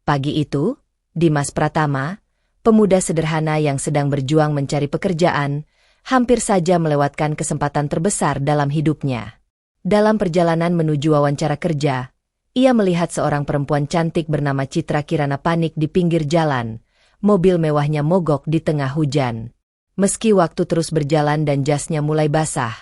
Pagi itu, Dimas Pratama, pemuda sederhana yang sedang berjuang mencari pekerjaan, hampir saja melewatkan kesempatan terbesar dalam hidupnya. Dalam perjalanan menuju wawancara kerja, ia melihat seorang perempuan cantik bernama Citra Kirana panik di pinggir jalan. Mobil mewahnya mogok di tengah hujan. Meski waktu terus berjalan dan jasnya mulai basah,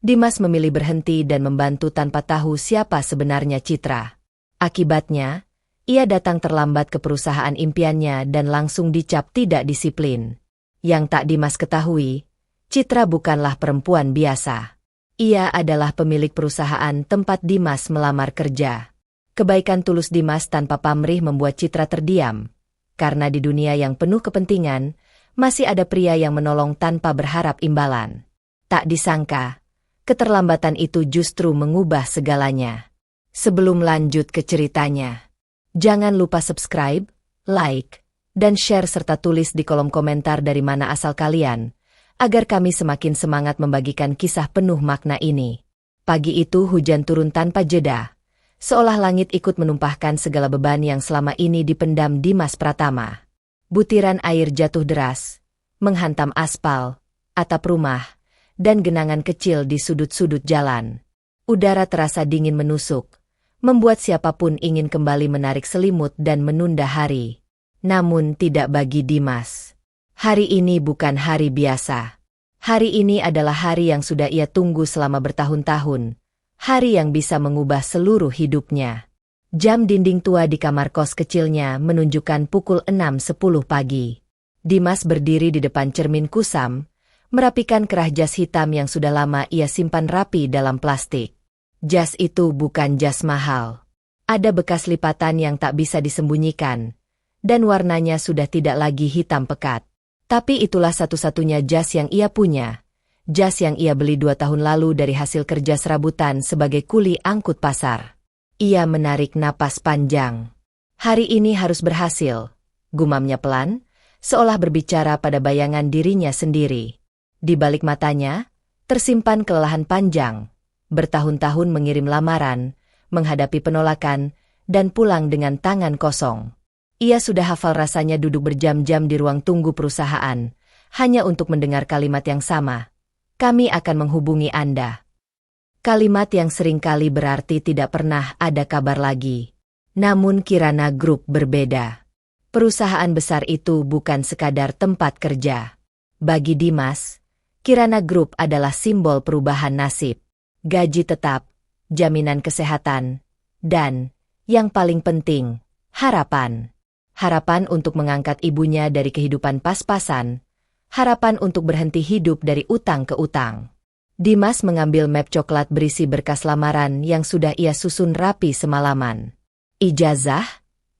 Dimas memilih berhenti dan membantu tanpa tahu siapa sebenarnya Citra. Akibatnya, ia datang terlambat ke perusahaan impiannya dan langsung dicap tidak disiplin. Yang tak Dimas ketahui, Citra bukanlah perempuan biasa. Ia adalah pemilik perusahaan tempat Dimas melamar kerja. Kebaikan tulus Dimas tanpa pamrih membuat Citra terdiam. Karena di dunia yang penuh kepentingan, masih ada pria yang menolong tanpa berharap imbalan. Tak disangka, keterlambatan itu justru mengubah segalanya. Sebelum lanjut ke ceritanya, jangan lupa subscribe, like, dan share serta tulis di kolom komentar dari mana asal kalian, agar kami semakin semangat membagikan kisah penuh makna ini. Pagi itu hujan turun tanpa jeda. Seolah langit ikut menumpahkan segala beban yang selama ini dipendam Dimas Pratama. Butiran air jatuh deras, menghantam aspal, atap rumah, dan genangan kecil di sudut-sudut jalan. Udara terasa dingin menusuk, membuat siapapun ingin kembali menarik selimut dan menunda hari. Namun tidak bagi Dimas. Hari ini bukan hari biasa. Hari ini adalah hari yang sudah ia tunggu selama bertahun-tahun. Hari yang bisa mengubah seluruh hidupnya. Jam dinding tua di kamar kos kecilnya menunjukkan pukul 6.10 pagi. Dimas berdiri di depan cermin kusam, merapikan kerah jas hitam yang sudah lama ia simpan rapi dalam plastik. Jas itu bukan jas mahal. Ada bekas lipatan yang tak bisa disembunyikan, dan warnanya sudah tidak lagi hitam pekat. Tapi itulah satu-satunya jas yang ia punya. Jas yang ia beli 2 tahun lalu dari hasil kerja serabutan sebagai kuli angkut pasar. Ia menarik napas panjang. Hari ini harus berhasil, gumamnya pelan, seolah berbicara pada bayangan dirinya sendiri. Di balik matanya, tersimpan kelelahan panjang, bertahun-tahun mengirim lamaran, menghadapi penolakan, dan pulang dengan tangan kosong. Ia sudah hafal rasanya duduk berjam-jam di ruang tunggu perusahaan, hanya untuk mendengar kalimat yang sama. Kami akan menghubungi Anda. Kalimat yang seringkali berarti tidak pernah ada kabar lagi. Namun Kirana Group berbeda. Perusahaan besar itu bukan sekadar tempat kerja. Bagi Dimas, Kirana Group adalah simbol perubahan nasib. Gaji tetap, jaminan kesehatan, dan, yang paling penting, harapan. Harapan untuk mengangkat ibunya dari kehidupan pas-pasan. Harapan untuk berhenti hidup dari utang ke utang. Dimas mengambil map coklat berisi berkas lamaran yang sudah ia susun rapi semalaman. Ijazah,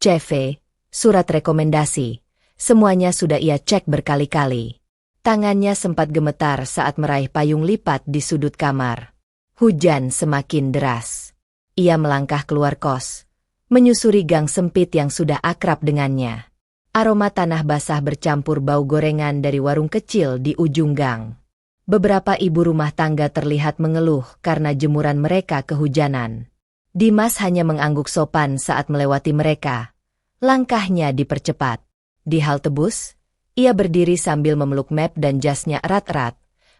CV, surat rekomendasi, semuanya sudah ia cek berkali-kali. Tangannya sempat gemetar saat meraih payung lipat di sudut kamar. Hujan semakin deras. Ia melangkah keluar kos, menyusuri gang sempit yang sudah akrab dengannya. Aroma tanah basah bercampur bau gorengan dari warung kecil di ujung gang. Beberapa ibu rumah tangga terlihat mengeluh karena jemuran mereka kehujanan. Dimas hanya mengangguk sopan saat melewati mereka. Langkahnya dipercepat. Di halte bus, ia berdiri sambil memeluk map dan jasnya erat-erat,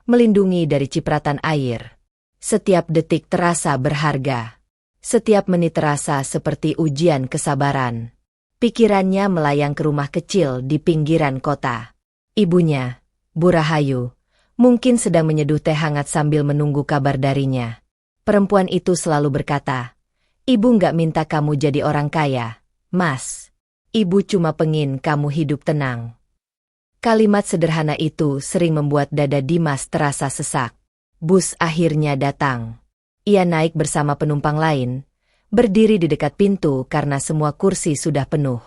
melindungi dari cipratan air. Setiap detik terasa berharga. Setiap menit terasa seperti ujian kesabaran. Pikirannya melayang ke rumah kecil di pinggiran kota. Ibunya, Bu Rahayu, mungkin sedang menyeduh teh hangat sambil menunggu kabar darinya. Perempuan itu selalu berkata, "Ibu nggak minta kamu jadi orang kaya, Mas. Ibu cuma pengin kamu hidup tenang." Kalimat sederhana itu sering membuat dada Dimas terasa sesak. Bus akhirnya datang. Ia naik bersama penumpang lain, berdiri di dekat pintu karena semua kursi sudah penuh.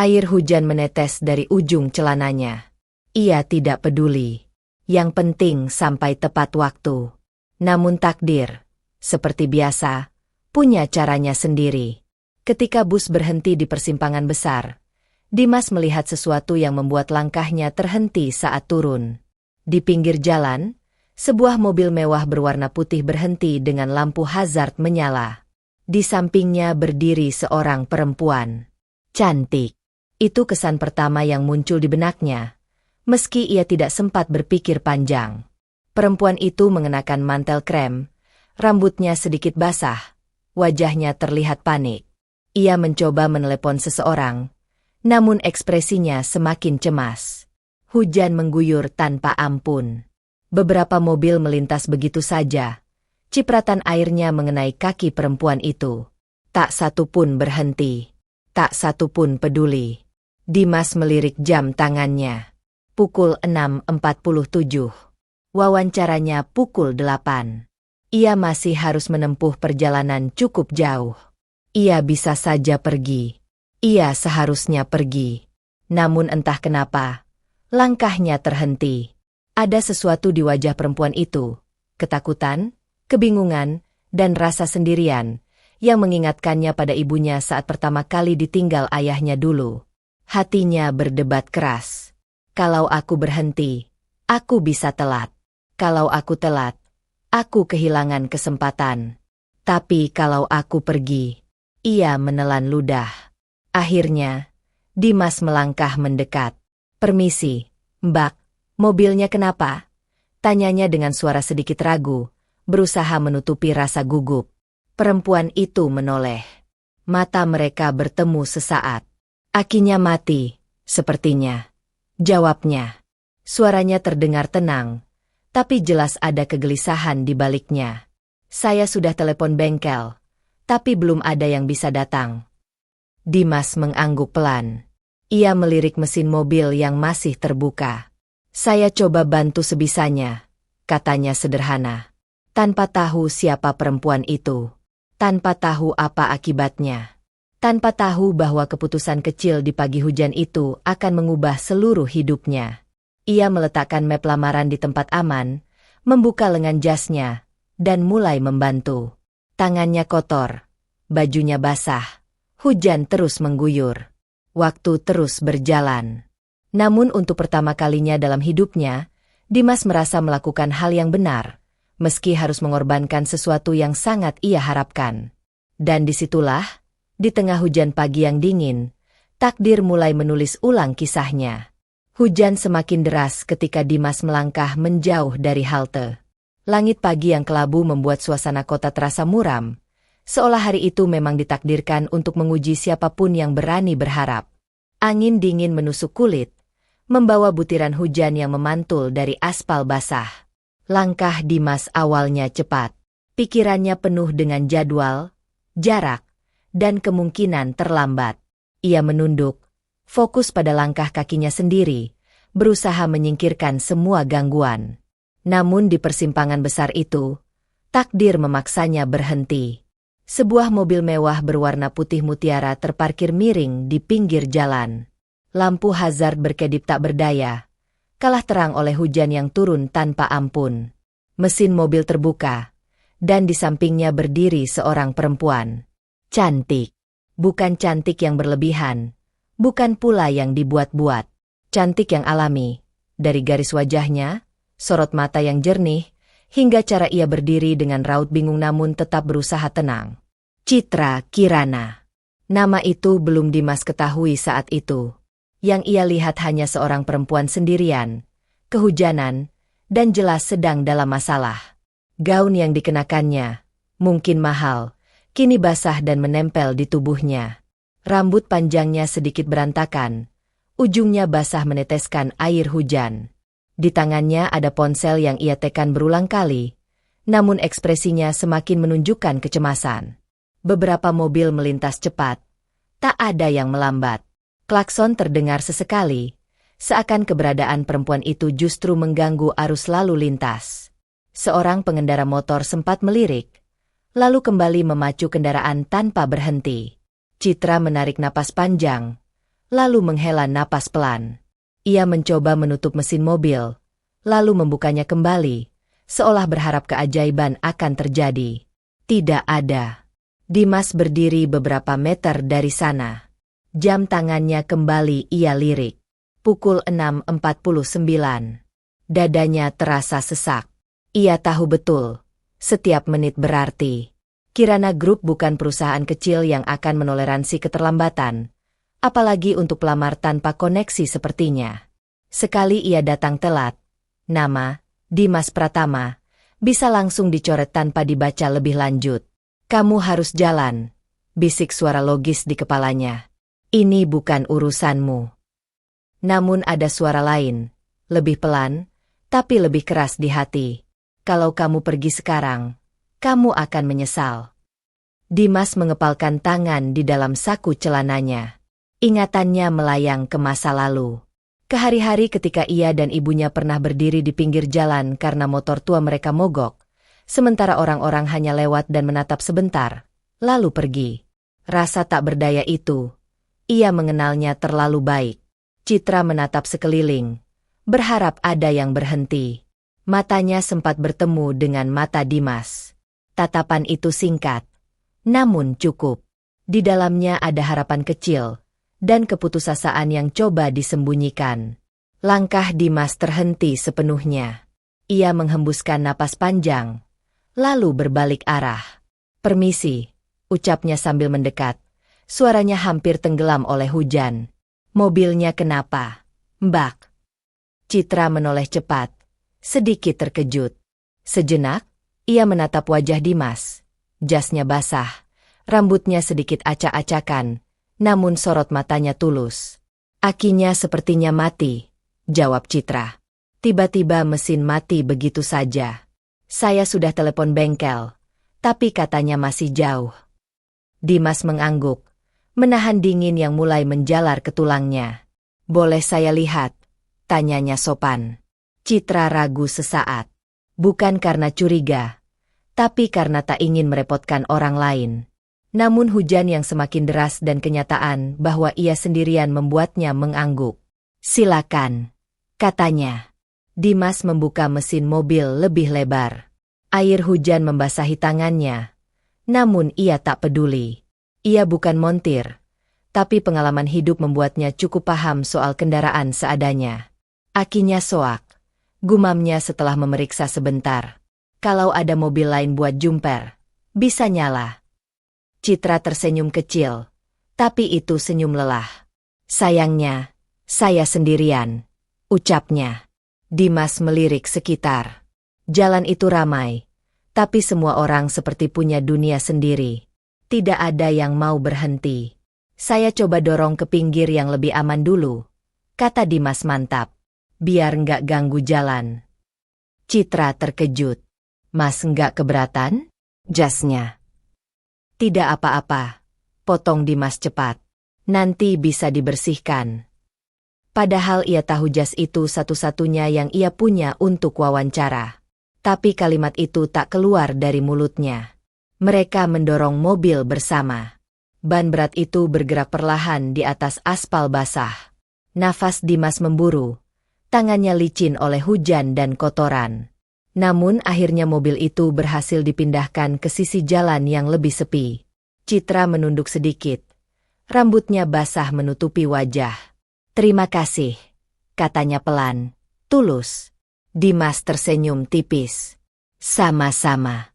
Air hujan menetes dari ujung celananya. Ia tidak peduli. Yang penting sampai tepat waktu. Namun takdir, seperti biasa, punya caranya sendiri. Ketika bus berhenti di persimpangan besar, Dimas melihat sesuatu yang membuat langkahnya terhenti saat turun. Di pinggir jalan, sebuah mobil mewah berwarna putih berhenti dengan lampu hazard menyala. Di sampingnya berdiri seorang perempuan. Cantik. Itu kesan pertama yang muncul di benaknya, meski ia tidak sempat berpikir panjang. Perempuan itu mengenakan mantel krem, rambutnya sedikit basah, wajahnya terlihat panik. Ia mencoba menelepon seseorang, namun ekspresinya semakin cemas. Hujan mengguyur tanpa ampun. Beberapa mobil melintas begitu saja. Cipratan airnya mengenai kaki perempuan itu. Tak satu pun berhenti. Tak satu pun peduli. Dimas melirik jam tangannya. Pukul 6.47. Wawancaranya pukul 8. Ia masih harus menempuh perjalanan cukup jauh. Ia bisa saja pergi. Ia seharusnya pergi. Namun entah kenapa, langkahnya terhenti. Ada sesuatu di wajah perempuan itu. Ketakutan, kebingungan, dan rasa sendirian yang mengingatkannya pada ibunya saat pertama kali ditinggal ayahnya dulu. Hatinya berdebat keras. Kalau aku berhenti, aku bisa telat. Kalau aku telat, aku kehilangan kesempatan. Tapi kalau aku pergi, ia menelan ludah. Akhirnya, Dimas melangkah mendekat. Permisi, Mbak, mobilnya kenapa? Tanyanya dengan suara sedikit ragu, berusaha menutupi rasa gugup. Perempuan itu menoleh. Mata mereka bertemu sesaat. Akinya mati, sepertinya. Jawabnya. Suaranya terdengar tenang, tapi jelas ada kegelisahan di baliknya. Saya sudah telepon bengkel, tapi belum ada yang bisa datang. Dimas mengangguk pelan. Ia melirik mesin mobil yang masih terbuka. Saya coba bantu sebisanya, katanya sederhana. Tanpa tahu siapa perempuan itu. Tanpa tahu apa akibatnya. Tanpa tahu bahwa keputusan kecil di pagi hujan itu akan mengubah seluruh hidupnya. Ia meletakkan map lamaran di tempat aman, membuka lengan jasnya, dan mulai membantu. Tangannya kotor, bajunya basah, hujan terus mengguyur. Waktu terus berjalan. Namun untuk pertama kalinya dalam hidupnya, Dimas merasa melakukan hal yang benar, meski harus mengorbankan sesuatu yang sangat ia harapkan. Dan disitulah, di tengah hujan pagi yang dingin, takdir mulai menulis ulang kisahnya. Hujan semakin deras ketika Dimas melangkah menjauh dari halte. Langit pagi yang kelabu membuat suasana kota terasa muram, seolah hari itu memang ditakdirkan untuk menguji siapapun yang berani berharap. Angin dingin menusuk kulit, membawa butiran hujan yang memantul dari aspal basah. Langkah Dimas awalnya cepat. Pikirannya penuh dengan jadwal, jarak, dan kemungkinan terlambat. Ia menunduk, fokus pada langkah kakinya sendiri, berusaha menyingkirkan semua gangguan. Namun di persimpangan besar itu, takdir memaksanya berhenti. Sebuah mobil mewah berwarna putih mutiara terparkir miring di pinggir jalan. Lampu hazard berkedip tak berdaya, kalah terang oleh hujan yang turun tanpa ampun. Mesin mobil terbuka, dan di sampingnya berdiri seorang perempuan. Cantik. Bukan cantik yang berlebihan, bukan pula yang dibuat-buat. Cantik yang alami, dari garis wajahnya, sorot mata yang jernih, hingga cara ia berdiri dengan raut bingung namun tetap berusaha tenang. Citra Kirana. Nama itu belum Dimas ketahui saat itu. Yang ia lihat hanya seorang perempuan sendirian, kehujanan, dan jelas sedang dalam masalah. Gaun yang dikenakannya, mungkin mahal, kini basah dan menempel di tubuhnya. Rambut panjangnya sedikit berantakan, ujungnya basah meneteskan air hujan. Di tangannya ada ponsel yang ia tekan berulang kali, namun ekspresinya semakin menunjukkan kecemasan. Beberapa mobil melintas cepat, tak ada yang melambat. Klakson terdengar sesekali, seakan keberadaan perempuan itu justru mengganggu arus lalu lintas. Seorang pengendara motor sempat melirik, lalu kembali memacu kendaraan tanpa berhenti. Citra menarik napas panjang, lalu menghela napas pelan. Ia mencoba menutup mesin mobil, lalu membukanya kembali, seolah berharap keajaiban akan terjadi. Tidak ada. Dimas berdiri beberapa meter dari sana. Jam tangannya kembali ia lirik. Pukul 6.49. Dadanya terasa sesak. Ia tahu betul, setiap menit berarti. Kirana Group bukan perusahaan kecil yang akan menoleransi keterlambatan. apalagi untuk pelamar tanpa koneksi sepertinya. Sekali ia datang telat, nama, Dimas Pratama, bisa langsung dicoret tanpa dibaca lebih lanjut. Kamu harus jalan, bisik suara logis di kepalanya. Ini bukan urusanmu. Namun ada suara lain, lebih pelan, tapi lebih keras di hati. Kalau kamu pergi sekarang, kamu akan menyesal. Dimas mengepalkan tangan di dalam saku celananya. Ingatannya melayang ke masa lalu. Ke hari-hari ketika ia dan ibunya pernah berdiri di pinggir jalan karena motor tua mereka mogok, sementara orang-orang hanya lewat dan menatap sebentar, lalu pergi. Rasa tak berdaya itu, ia mengenalnya terlalu baik. Citra menatap sekeliling, berharap ada yang berhenti. Matanya sempat bertemu dengan mata Dimas. Tatapan itu singkat, namun cukup. Di dalamnya ada harapan kecil, dan keputusasaan yang coba disembunyikan. Langkah Dimas terhenti sepenuhnya. Ia menghembuskan napas panjang, lalu berbalik arah. Permisi, ucapnya sambil mendekat. Suaranya hampir tenggelam oleh hujan. Mobilnya kenapa, Mbak? Citra menoleh cepat, sedikit terkejut. Sejenak, ia menatap wajah Dimas. Jasnya basah, rambutnya sedikit acak-acakan, namun sorot matanya tulus. Akinya sepertinya mati, jawab Citra. Tiba-tiba mesin mati begitu saja. Saya sudah telepon bengkel, tapi katanya masih jauh. Dimas mengangguk, menahan dingin yang mulai menjalar ke tulangnya. Boleh saya lihat? Tanyanya sopan. Citra ragu sesaat. Bukan karena curiga, tapi karena tak ingin merepotkan orang lain. Namun hujan yang semakin deras dan kenyataan bahwa ia sendirian membuatnya mengangguk. Silakan, katanya. Dimas membuka mesin mobil lebih lebar. Air hujan membasahi tangannya. Namun ia tak peduli. Ia bukan montir, tapi pengalaman hidup membuatnya cukup paham soal kendaraan seadanya. Akinya soak, gumamnya setelah memeriksa sebentar. Kalau ada mobil lain buat jumper, bisa nyala. Citra tersenyum kecil, tapi itu senyum lelah. Sayangnya, saya sendirian, ucapnya. Dimas melirik sekitar. Jalan itu ramai, tapi semua orang seperti punya dunia sendiri. Tidak ada yang mau berhenti. Saya coba dorong ke pinggir yang lebih aman dulu, kata Dimas mantap. Biar nggak ganggu jalan. Citra terkejut. Mas nggak keberatan? Jasnya. Tidak apa-apa, potong Dimas cepat. Nanti bisa dibersihkan. Padahal ia tahu jas itu satu-satunya yang ia punya untuk wawancara. Tapi kalimat itu tak keluar dari mulutnya. Mereka mendorong mobil bersama. Ban berat itu bergerak perlahan di atas aspal basah. Nafas Dimas memburu. Tangannya licin oleh hujan dan kotoran. Namun akhirnya mobil itu berhasil dipindahkan ke sisi jalan yang lebih sepi. Citra menunduk sedikit. Rambutnya basah menutupi wajah. Terima kasih, katanya pelan, tulus. Dimas tersenyum tipis. Sama-sama.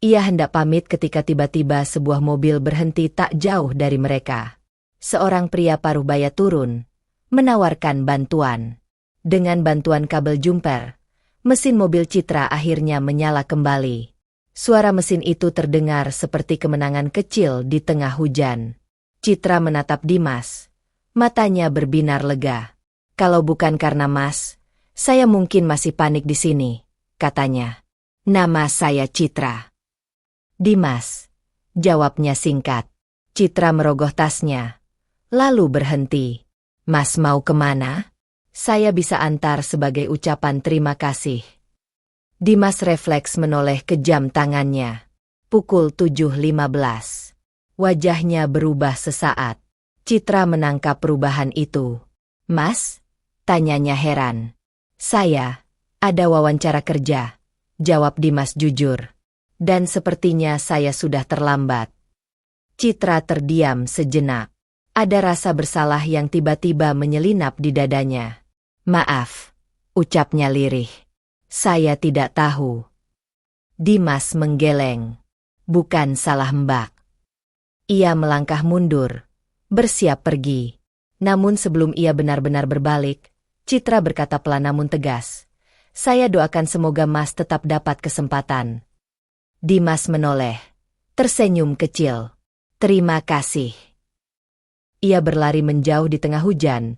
Ia hendak pamit ketika tiba-tiba sebuah mobil berhenti tak jauh dari mereka. Seorang pria paruh baya turun, menawarkan bantuan. Dengan bantuan kabel jumper, mesin mobil Citra akhirnya menyala kembali. Suara mesin itu terdengar seperti kemenangan kecil di tengah hujan. Citra menatap Dimas. Matanya berbinar lega. Kalau bukan karena Mas, saya mungkin masih panik di sini, katanya. Nama saya Citra. Dimas, jawabnya singkat. Citra merogoh tasnya, lalu berhenti. Mas mau kemana? Saya bisa antar sebagai ucapan terima kasih. Dimas refleks menoleh ke jam tangannya. Pukul 7.15. Wajahnya berubah sesaat. Citra menangkap perubahan itu. Mas? Tanyanya heran. Saya, ada wawancara kerja, jawab Dimas jujur. Dan sepertinya saya sudah terlambat. Citra terdiam sejenak. Ada rasa bersalah yang tiba-tiba menyelinap di dadanya. Maaf, ucapnya lirih. Saya tidak tahu. Dimas menggeleng. Bukan salah Mbak. Ia melangkah mundur, bersiap pergi. Namun sebelum ia benar-benar berbalik, Citra berkata pelan namun tegas, "Saya doakan semoga Mas tetap dapat kesempatan." Dimas menoleh, tersenyum kecil. "Terima kasih." Ia berlari menjauh di tengah hujan.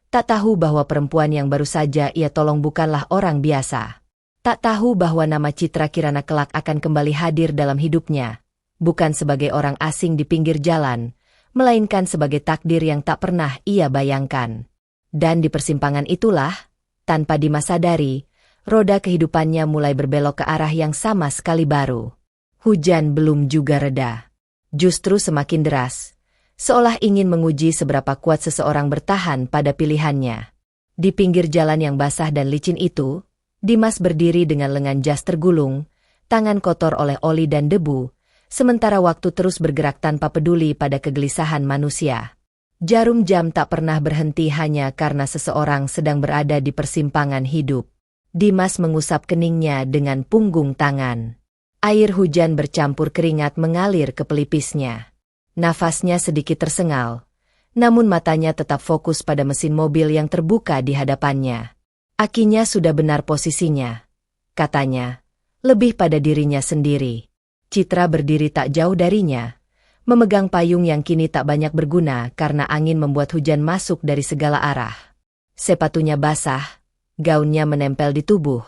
Tak tahu bahwa perempuan yang baru saja ia tolong bukanlah orang biasa. Tak tahu bahwa nama Citra Kirana kelak akan kembali hadir dalam hidupnya. Bukan sebagai orang asing di pinggir jalan, melainkan sebagai takdir yang tak pernah ia bayangkan. Dan di persimpangan itulah, tanpa Dimas sadari, roda kehidupannya mulai berbelok ke arah yang sama sekali baru. Hujan belum juga reda. Justru semakin deras. Seolah ingin menguji seberapa kuat seseorang bertahan pada pilihannya. Di pinggir jalan yang basah dan licin itu, Dimas berdiri dengan lengan jas tergulung, tangan kotor oleh oli dan debu, sementara waktu terus bergerak tanpa peduli pada kegelisahan manusia. Jarum jam tak pernah berhenti hanya karena seseorang sedang berada di persimpangan hidup. Dimas mengusap keningnya dengan punggung tangan. Air hujan bercampur keringat mengalir ke pelipisnya. Nafasnya sedikit tersengal, namun matanya tetap fokus pada mesin mobil yang terbuka di hadapannya. Akinya sudah benar posisinya, katanya, lebih pada dirinya sendiri. Citra berdiri tak jauh darinya, memegang payung yang kini tak banyak berguna karena angin membuat hujan masuk dari segala arah. Sepatunya basah, gaunnya menempel di tubuh,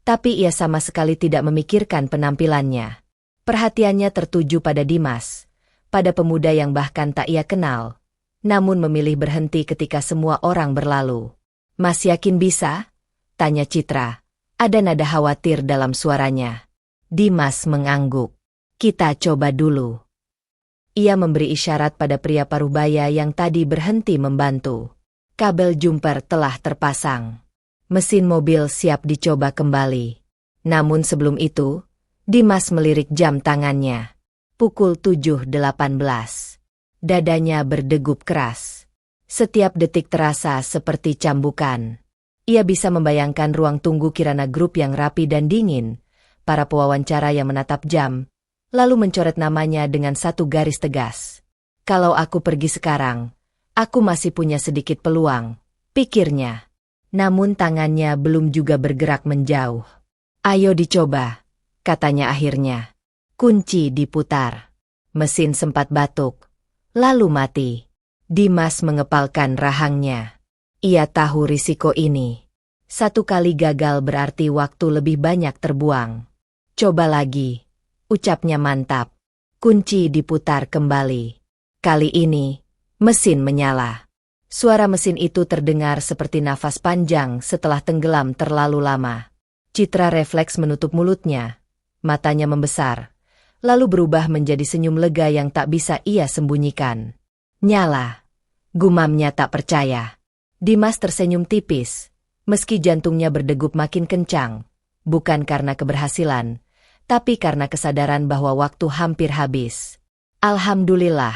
tapi ia sama sekali tidak memikirkan penampilannya. Perhatiannya tertuju pada Dimas, pada pemuda yang bahkan tak ia kenal, namun memilih berhenti ketika semua orang berlalu. "Mas yakin bisa?" tanya Citra. Ada nada khawatir dalam suaranya. Dimas mengangguk. "Kita coba dulu." Ia memberi isyarat pada pria parubaya yang tadi berhenti membantu. Kabel jumper telah terpasang. Mesin mobil siap dicoba kembali. Namun sebelum itu, Dimas melirik jam tangannya. Pukul 7.18. Dadanya berdegup keras. Setiap detik terasa seperti cambukan. Ia bisa membayangkan ruang tunggu Kirana Group yang rapi dan dingin, para pewawancara yang menatap jam, lalu mencoret namanya dengan satu garis tegas. "Kalau aku pergi sekarang, aku masih punya sedikit peluang," pikirnya. Namun tangannya belum juga bergerak menjauh. "Ayo dicoba," katanya akhirnya. Kunci diputar. Mesin sempat batuk, lalu mati. Dimas mengepalkan rahangnya. Ia tahu risiko ini. Satu kali gagal berarti waktu lebih banyak terbuang. "Coba lagi," ucapnya mantap. Kunci diputar kembali. Kali ini, mesin menyala. Suara mesin itu terdengar seperti nafas panjang setelah tenggelam terlalu lama. Citra refleks menutup mulutnya. Matanya membesar, lalu berubah menjadi senyum lega yang tak bisa ia sembunyikan. "Nyala," gumamnya tak percaya. Dimas tersenyum tipis, meski jantungnya berdegup makin kencang, bukan karena keberhasilan, tapi karena kesadaran bahwa waktu hampir habis. "Alhamdulillah,"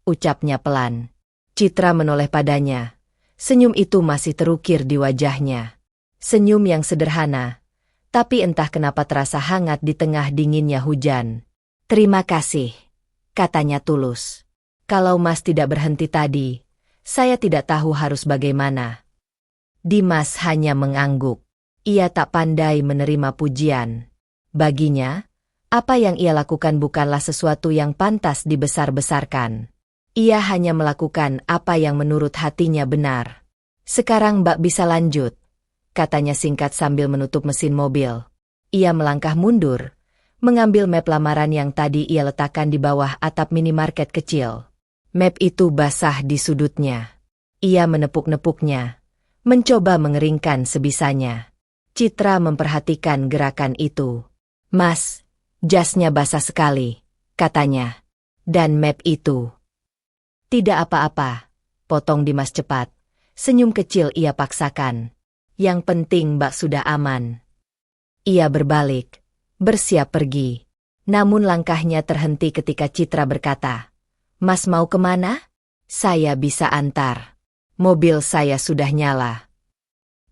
ucapnya pelan. Citra menoleh padanya. Senyum itu masih terukir di wajahnya. Senyum yang sederhana, tapi entah kenapa terasa hangat di tengah dinginnya hujan. "Terima kasih," katanya tulus. "Kalau Mas tidak berhenti tadi, saya tidak tahu harus bagaimana." Dimas hanya mengangguk. Ia tak pandai menerima pujian. Baginya, apa yang ia lakukan bukanlah sesuatu yang pantas dibesar-besarkan. Ia hanya melakukan apa yang menurut hatinya benar. "Sekarang Mbak bisa lanjut," katanya singkat sambil menutup mesin mobil. Ia melangkah mundur, mengambil map lamaran yang tadi ia letakkan di bawah atap minimarket kecil. Map itu basah di sudutnya. Ia menepuk-nepuknya, mencoba mengeringkan sebisanya. Citra memperhatikan gerakan itu. "Mas, jasnya basah sekali," katanya. "Dan map itu." "Tidak apa-apa," potong Dimas cepat. Senyum kecil ia paksakan. "Yang penting Mbak sudah aman." Ia berbalik, bersiap pergi. Namun langkahnya terhenti ketika Citra berkata, "Mas mau kemana? Saya bisa antar. Mobil saya sudah nyala."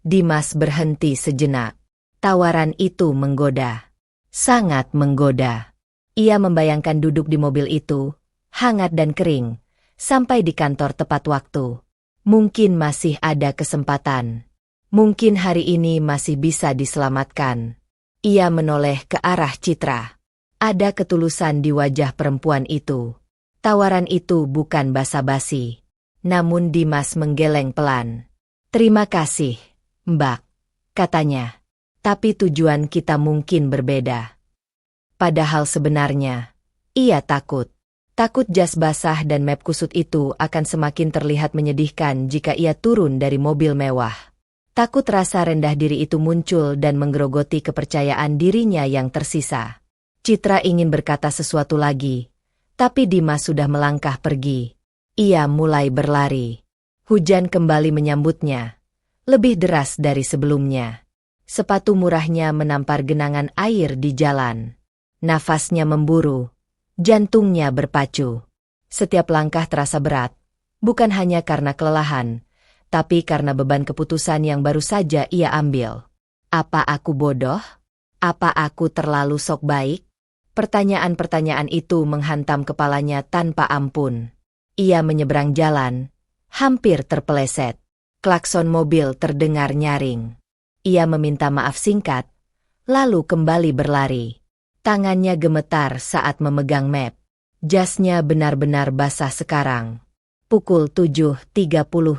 Dimas berhenti sejenak. Tawaran itu menggoda. Sangat menggoda. Ia membayangkan duduk di mobil itu, hangat dan kering, Sampai di kantor tepat waktu. Mungkin masih ada kesempatan. Mungkin hari ini masih bisa diselamatkan. Ia menoleh ke arah Citra. Ada ketulusan di wajah perempuan itu. Tawaran itu bukan basa-basi. Namun Dimas menggeleng pelan. "Terima kasih, Mbak," katanya. "Tapi tujuan kita mungkin berbeda." Padahal sebenarnya, ia takut. Takut jas basah dan map kusut itu akan semakin terlihat menyedihkan jika ia turun dari mobil mewah. Takut rasa rendah diri itu muncul dan menggerogoti kepercayaan dirinya yang tersisa. Citra ingin berkata sesuatu lagi, tapi Dimas sudah melangkah pergi. Ia mulai berlari. Hujan kembali menyambutnya, lebih deras dari sebelumnya. Sepatu murahnya menampar genangan air di jalan. Nafasnya memburu, jantungnya berpacu. Setiap langkah terasa berat, bukan hanya karena kelelahan, tapi karena beban keputusan yang baru saja ia ambil. Apa aku bodoh? Apa aku terlalu sok baik? Pertanyaan-pertanyaan itu menghantam kepalanya tanpa ampun. Ia menyeberang jalan, hampir terpeleset. Klakson mobil terdengar nyaring. Ia meminta maaf singkat, lalu kembali berlari. Tangannya gemetar saat memegang map. Jasnya benar-benar basah sekarang. Pukul 7.32.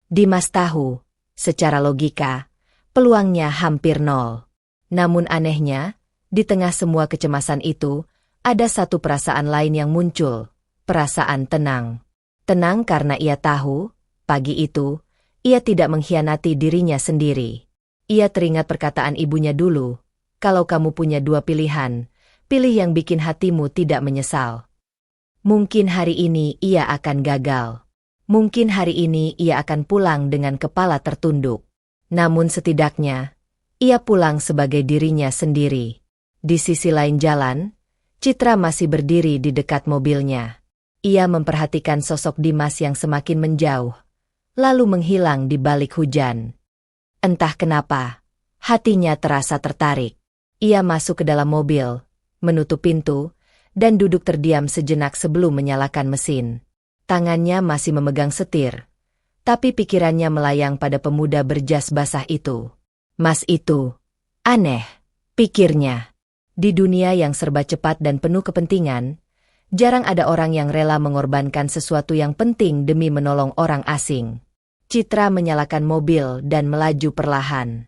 Dimas tahu, secara logika, peluangnya hampir nol. Namun anehnya, di tengah semua kecemasan itu, ada satu perasaan lain yang muncul, perasaan tenang. Tenang karena ia tahu, pagi itu, ia tidak mengkhianati dirinya sendiri. Ia teringat perkataan ibunya dulu, "Kalau kamu punya dua pilihan, pilih yang bikin hatimu tidak menyesal." Mungkin hari ini ia akan gagal. Mungkin hari ini ia akan pulang dengan kepala tertunduk. Namun setidaknya, ia pulang sebagai dirinya sendiri. Di sisi lain jalan, Citra masih berdiri di dekat mobilnya. Ia memperhatikan sosok Dimas yang semakin menjauh, lalu menghilang di balik hujan. Entah kenapa, hatinya terasa tertarik. Ia masuk ke dalam mobil, menutup pintu, dan duduk terdiam sejenak sebelum menyalakan mesin. Tangannya masih memegang setir, tapi pikirannya melayang pada pemuda berjas basah itu. Mas itu, aneh, pikirnya. Di dunia yang serba cepat dan penuh kepentingan, jarang ada orang yang rela mengorbankan sesuatu yang penting demi menolong orang asing. Citra menyalakan mobil dan melaju perlahan.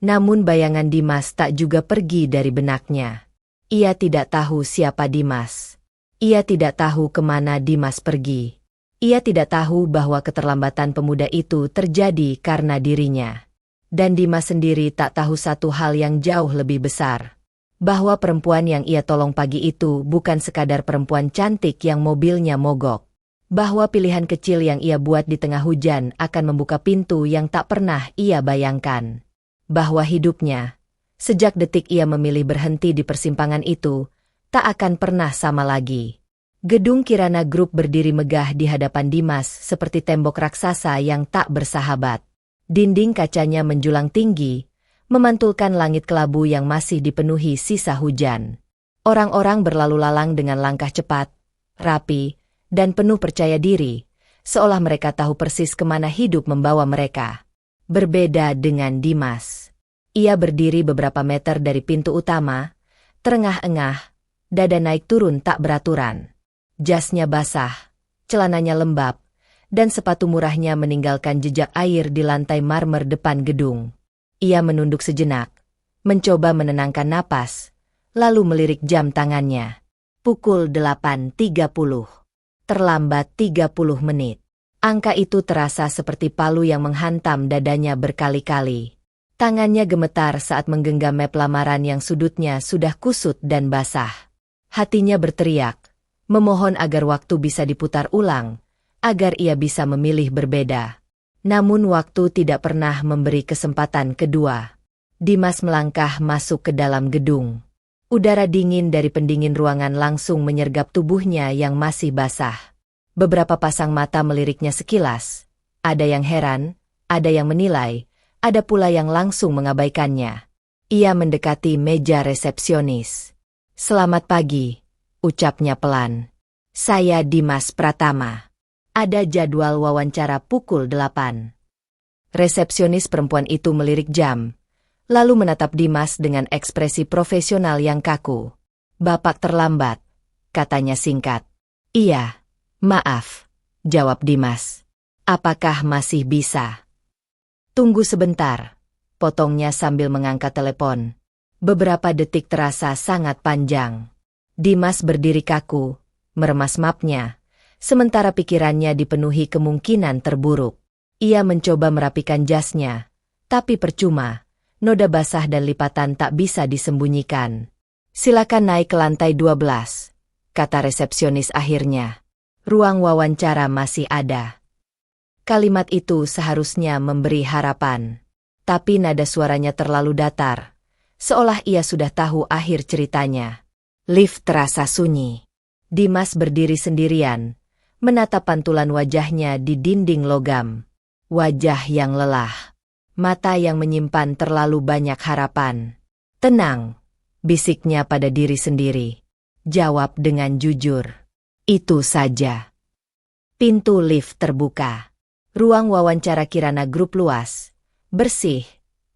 Namun bayangan Dimas tak juga pergi dari benaknya. Ia tidak tahu siapa Dimas. Ia tidak tahu kemana Dimas pergi. Ia tidak tahu bahwa keterlambatan pemuda itu terjadi karena dirinya. Dan Dimas sendiri tak tahu satu hal yang jauh lebih besar. Bahwa perempuan yang ia tolong pagi itu bukan sekadar perempuan cantik yang mobilnya mogok. Bahwa pilihan kecil yang ia buat di tengah hujan akan membuka pintu yang tak pernah ia bayangkan. Bahwa hidupnya, sejak detik ia memilih berhenti di persimpangan itu, tak akan pernah sama lagi. Gedung Kirana Group berdiri megah di hadapan Dimas seperti tembok raksasa yang tak bersahabat. Dinding kacanya menjulang tinggi, memantulkan langit kelabu yang masih dipenuhi sisa hujan. Orang-orang berlalu lalang dengan langkah cepat, rapi, dan penuh percaya diri, seolah mereka tahu persis kemana hidup membawa mereka. Berbeda dengan Dimas. Ia berdiri beberapa meter dari pintu utama, terengah-engah, dada naik turun tak beraturan. Jasnya basah, celananya lembab, dan sepatu murahnya meninggalkan jejak air di lantai marmer depan gedung. Ia menunduk sejenak, mencoba menenangkan napas, lalu melirik jam tangannya. Pukul 8.30. Terlambat 30 menit. Angka itu terasa seperti palu yang menghantam dadanya berkali-kali. Tangannya gemetar saat menggenggam map lamaran yang sudutnya sudah kusut dan basah. Hatinya berteriak, memohon agar waktu bisa diputar ulang, agar ia bisa memilih berbeda. Namun waktu tidak pernah memberi kesempatan kedua. Dimas melangkah masuk ke dalam gedung. Udara dingin dari pendingin ruangan langsung menyergap tubuhnya yang masih basah. Beberapa pasang mata meliriknya sekilas. Ada yang heran, ada yang menilai, ada pula yang langsung mengabaikannya. Ia mendekati meja resepsionis. "Selamat pagi," ucapnya pelan. Saya Dimas Pratama. Ada jadwal wawancara pukul 8. Resepsionis perempuan itu melirik jam, lalu menatap Dimas dengan ekspresi profesional yang kaku. Bapak terlambat, katanya singkat. Iya, maaf, jawab Dimas. Apakah masih bisa? Tunggu sebentar, potongnya sambil mengangkat telepon. Beberapa detik terasa sangat panjang. Dimas berdiri kaku, meremas mapnya, sementara pikirannya dipenuhi kemungkinan terburuk. Ia mencoba merapikan jasnya, tapi percuma, noda basah dan lipatan tak bisa disembunyikan. Silakan naik ke lantai 12, kata resepsionis akhirnya. Ruang wawancara masih ada. Kalimat itu seharusnya memberi harapan, tapi nada suaranya terlalu datar, seolah ia sudah tahu akhir ceritanya. Lift terasa sunyi. Dimas berdiri sendirian, menatap pantulan wajahnya di dinding logam. Wajah yang lelah, mata yang menyimpan terlalu banyak harapan. Tenang, bisiknya pada diri sendiri. Jawab dengan jujur. Itu saja. Pintu lift terbuka. Ruang wawancara Kirana Group luas, bersih,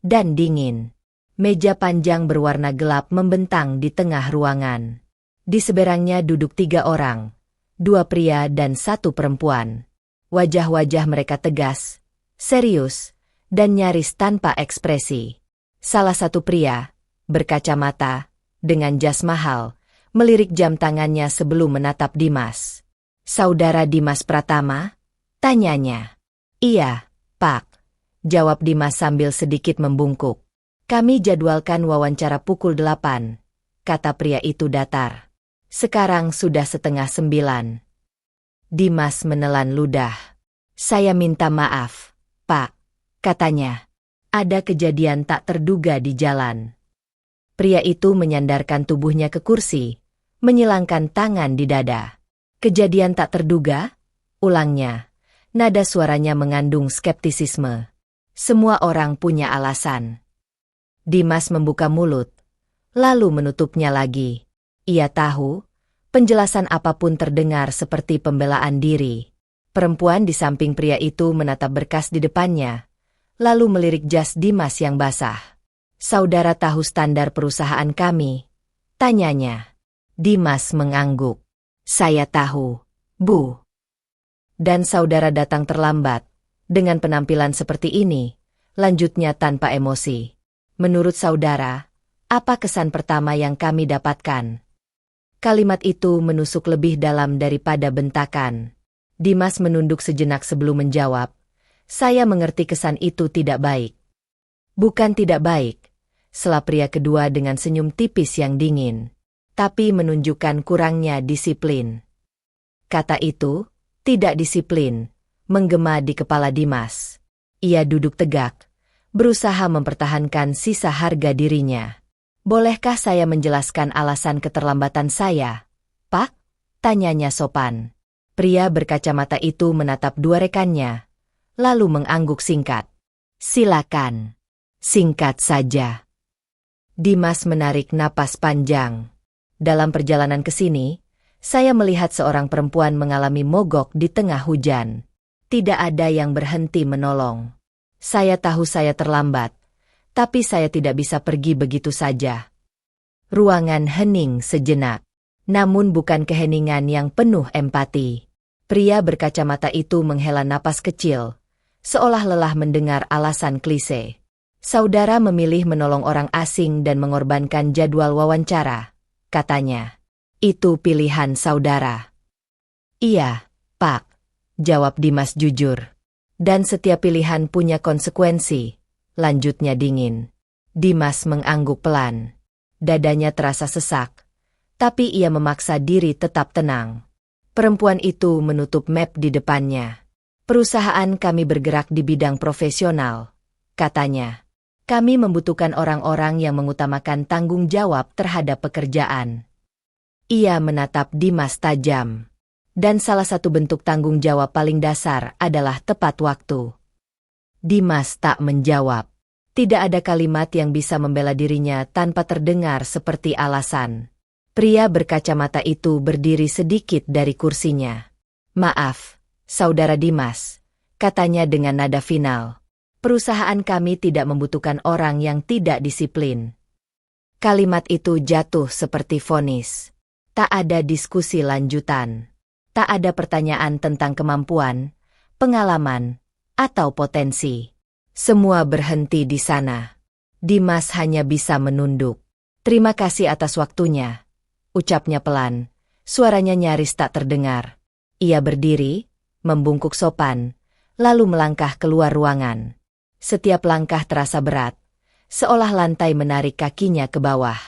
dan dingin. Meja panjang berwarna gelap membentang di tengah ruangan. Di seberangnya duduk 3 orang, 2 pria dan 1 perempuan. Wajah-wajah mereka tegas, serius, dan nyaris tanpa ekspresi. Salah satu pria, berkacamata, dengan jas mahal, melirik jam tangannya sebelum menatap Dimas. Saudara Dimas Pratama? Tanyanya. Iya, Pak, jawab Dimas sambil sedikit membungkuk. Kami jadwalkan wawancara pukul 8, kata pria itu datar. Sekarang sudah 8:30. Dimas menelan ludah. Saya minta maaf, Pak, katanya. Ada kejadian tak terduga di jalan. Pria itu menyandarkan tubuhnya ke kursi, menyilangkan tangan di dada. Kejadian tak terduga? Ulangnya. Nada suaranya mengandung skeptisisme. Semua orang punya alasan. Dimas membuka mulut, lalu menutupnya lagi. Ia tahu, penjelasan apapun terdengar seperti pembelaan diri. Perempuan di samping pria itu menatap berkas di depannya, lalu melirik jas Dimas yang basah. Saudara tahu standar perusahaan kami? Tanyanya. Dimas mengangguk. Saya tahu, Bu. Dan saudara datang terlambat. Dengan penampilan seperti ini, lanjutnya tanpa emosi. Menurut saudara, apa kesan pertama yang kami dapatkan? Kalimat itu menusuk lebih dalam daripada bentakan. Dimas menunduk sejenak sebelum menjawab. Saya mengerti kesan itu tidak baik. Bukan tidak baik, sela pria kedua dengan senyum tipis yang dingin. Tapi menunjukkan kurangnya disiplin. Kata itu, tidak disiplin, menggema di kepala Dimas. Ia duduk tegak, berusaha mempertahankan sisa harga dirinya. Bolehkah saya menjelaskan alasan keterlambatan saya, Pak? Tanyanya sopan. Pria berkacamata itu menatap 2 rekannya, lalu mengangguk singkat. Silakan. Singkat saja. Dimas menarik napas panjang. Dalam perjalanan ke sini, saya melihat seorang perempuan mengalami mogok di tengah hujan. Tidak ada yang berhenti menolong. Saya tahu saya terlambat, tapi saya tidak bisa pergi begitu saja. Ruangan hening sejenak, namun bukan keheningan yang penuh empati. Pria berkacamata itu menghela napas kecil, seolah lelah mendengar alasan klise. Saudara memilih menolong orang asing dan mengorbankan jadwal wawancara, katanya. Itu pilihan saudara. Iya, Pak, jawab Dimas jujur. Dan setiap pilihan punya konsekuensi, lanjutnya dingin. Dimas mengangguk pelan. Dadanya terasa sesak, tapi ia memaksa diri tetap tenang. Perempuan itu menutup map di depannya. Perusahaan kami bergerak di bidang profesional, katanya. Kami membutuhkan orang-orang yang mengutamakan tanggung jawab terhadap pekerjaan. Ia menatap Dimas tajam. Dan salah satu bentuk tanggung jawab paling dasar adalah tepat waktu. Dimas tak menjawab. Tidak ada kalimat yang bisa membela dirinya tanpa terdengar seperti alasan. Pria berkacamata itu berdiri sedikit dari kursinya. "Maaf, Saudara Dimas," katanya dengan nada final. "Perusahaan kami tidak membutuhkan orang yang tidak disiplin." Kalimat itu jatuh seperti vonis. Tak ada diskusi lanjutan. Tak ada pertanyaan tentang kemampuan, pengalaman, atau potensi. Semua berhenti di sana. Dimas hanya bisa menunduk. "Terima kasih atas waktunya," ucapnya pelan. Suaranya nyaris tak terdengar. Ia berdiri, membungkuk sopan, lalu melangkah keluar ruangan. Setiap langkah terasa berat, seolah lantai menarik kakinya ke bawah.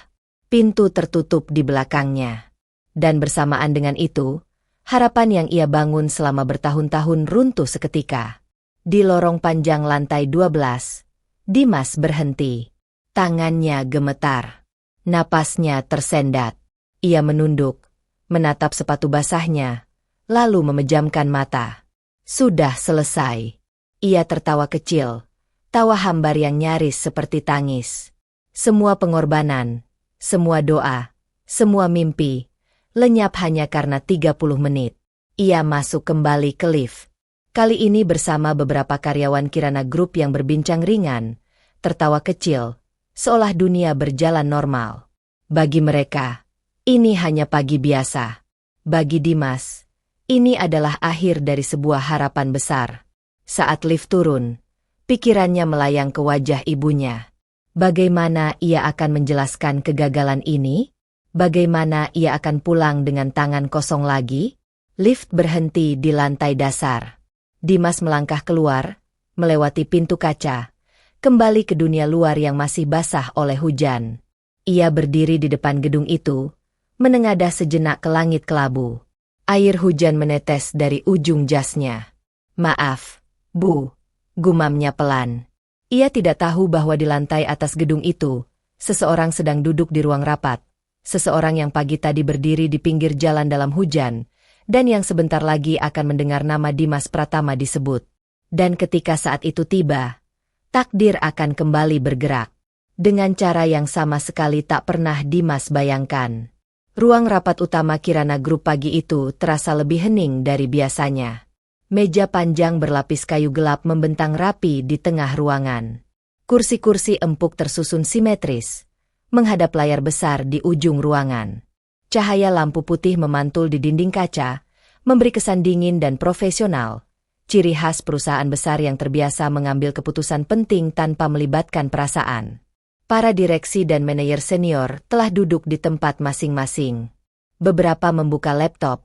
Pintu tertutup di belakangnya. Dan bersamaan dengan itu, harapan yang ia bangun selama bertahun-tahun runtuh seketika. Di lorong panjang lantai 12, Dimas berhenti. Tangannya gemetar. Napasnya tersendat. Ia menunduk, menatap sepatu basahnya, lalu memejamkan mata. Sudah selesai. Ia tertawa kecil, tawa hambar yang nyaris seperti tangis. Semua pengorbanan, semua doa, semua mimpi, lenyap hanya karena 30 menit. Ia masuk kembali ke lift. Kali ini bersama beberapa karyawan Kirana Group yang berbincang ringan, tertawa kecil, seolah dunia berjalan normal. Bagi mereka, ini hanya pagi biasa. Bagi Dimas, ini adalah akhir dari sebuah harapan besar. Saat lift turun, pikirannya melayang ke wajah ibunya. Bagaimana ia akan menjelaskan kegagalan ini? Bagaimana ia akan pulang dengan tangan kosong lagi? Lift berhenti di lantai dasar. Dimas melangkah keluar, melewati pintu kaca, kembali ke dunia luar yang masih basah oleh hujan. Ia berdiri di depan gedung itu, menengadah sejenak ke langit kelabu. Air hujan menetes dari ujung jasnya. "Maaf, Bu," gumamnya pelan. Ia tidak tahu bahwa di lantai atas gedung itu, seseorang sedang duduk di ruang rapat. Seseorang yang pagi tadi berdiri di pinggir jalan dalam hujan, dan yang sebentar lagi akan mendengar nama Dimas Pratama disebut. Dan ketika saat itu tiba, takdir akan kembali bergerak. Dengan cara yang sama sekali tak pernah Dimas bayangkan. Ruang rapat utama Kirana Group pagi itu terasa lebih hening dari biasanya. Meja panjang berlapis kayu gelap membentang rapi di tengah ruangan. Kursi-kursi empuk tersusun simetris, menghadap layar besar di ujung ruangan. Cahaya lampu putih memantul di dinding kaca, memberi kesan dingin dan profesional, ciri khas perusahaan besar yang terbiasa mengambil keputusan penting tanpa melibatkan perasaan. Para direksi dan manajer senior telah duduk di tempat masing-masing. Beberapa membuka laptop,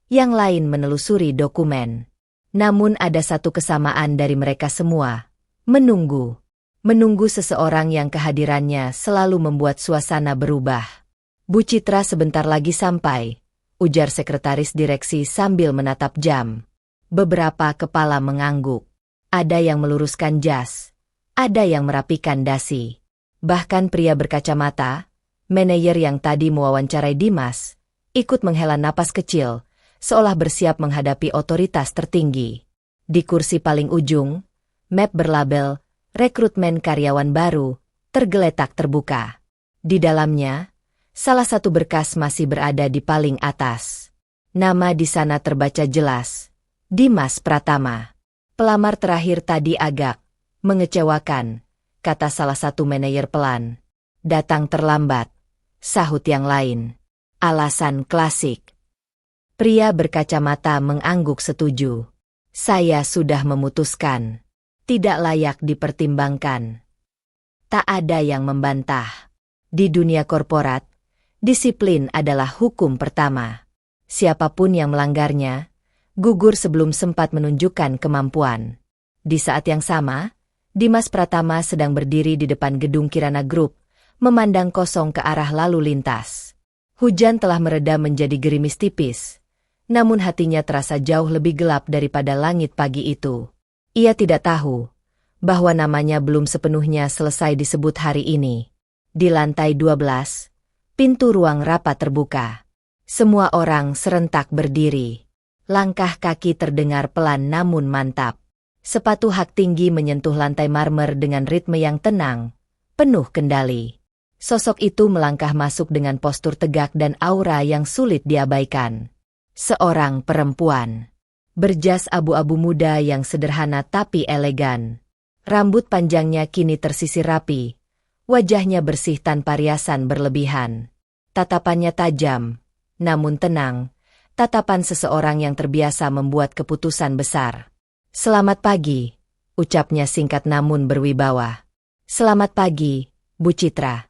yang lain menelusuri dokumen. Namun ada satu kesamaan dari mereka semua, menunggu. Menunggu seseorang yang kehadirannya selalu membuat suasana berubah. "Bu Citra sebentar lagi sampai," ujar sekretaris direksi sambil menatap jam. Beberapa kepala mengangguk. Ada yang meluruskan jas, ada yang merapikan dasi. Bahkan pria berkacamata, manajer yang tadi mewawancarai Dimas, ikut menghela napas kecil, seolah bersiap menghadapi otoritas tertinggi. Di kursi paling ujung, map berlabel "Rekrutmen Karyawan Baru" tergeletak terbuka. Di dalamnya, salah satu berkas masih berada di paling atas. Nama di sana terbaca jelas, Dimas Pratama. "Pelamar terakhir tadi agak mengecewakan," kata salah satu manajer pelan. "Datang terlambat," sahut yang lain. "Alasan klasik." Pria berkacamata mengangguk setuju. "Saya sudah memutuskan. Tidak layak dipertimbangkan." Tak ada yang membantah. Di dunia korporat, disiplin adalah hukum pertama. Siapapun yang melanggarnya, gugur sebelum sempat menunjukkan kemampuan. Di saat yang sama, Dimas Pratama sedang berdiri di depan gedung Kirana Group, memandang kosong ke arah lalu lintas. Hujan telah mereda menjadi gerimis tipis, namun hatinya terasa jauh lebih gelap daripada langit pagi itu. Ia tidak tahu bahwa namanya belum sepenuhnya selesai disebut hari ini. Di lantai 12, pintu ruang rapat terbuka. Semua orang serentak berdiri. Langkah kaki terdengar pelan namun mantap. Sepatu hak tinggi menyentuh lantai marmer dengan ritme yang tenang, penuh kendali. Sosok itu melangkah masuk dengan postur tegak dan aura yang sulit diabaikan. Seorang perempuan. Berjas abu-abu muda yang sederhana tapi elegan. Rambut panjangnya kini tersisir rapi. Wajahnya bersih tanpa riasan berlebihan. Tatapannya tajam, namun tenang. Tatapan seseorang yang terbiasa membuat keputusan besar. "Selamat pagi," ucapnya singkat namun berwibawa. "Selamat pagi, Bu Citra,"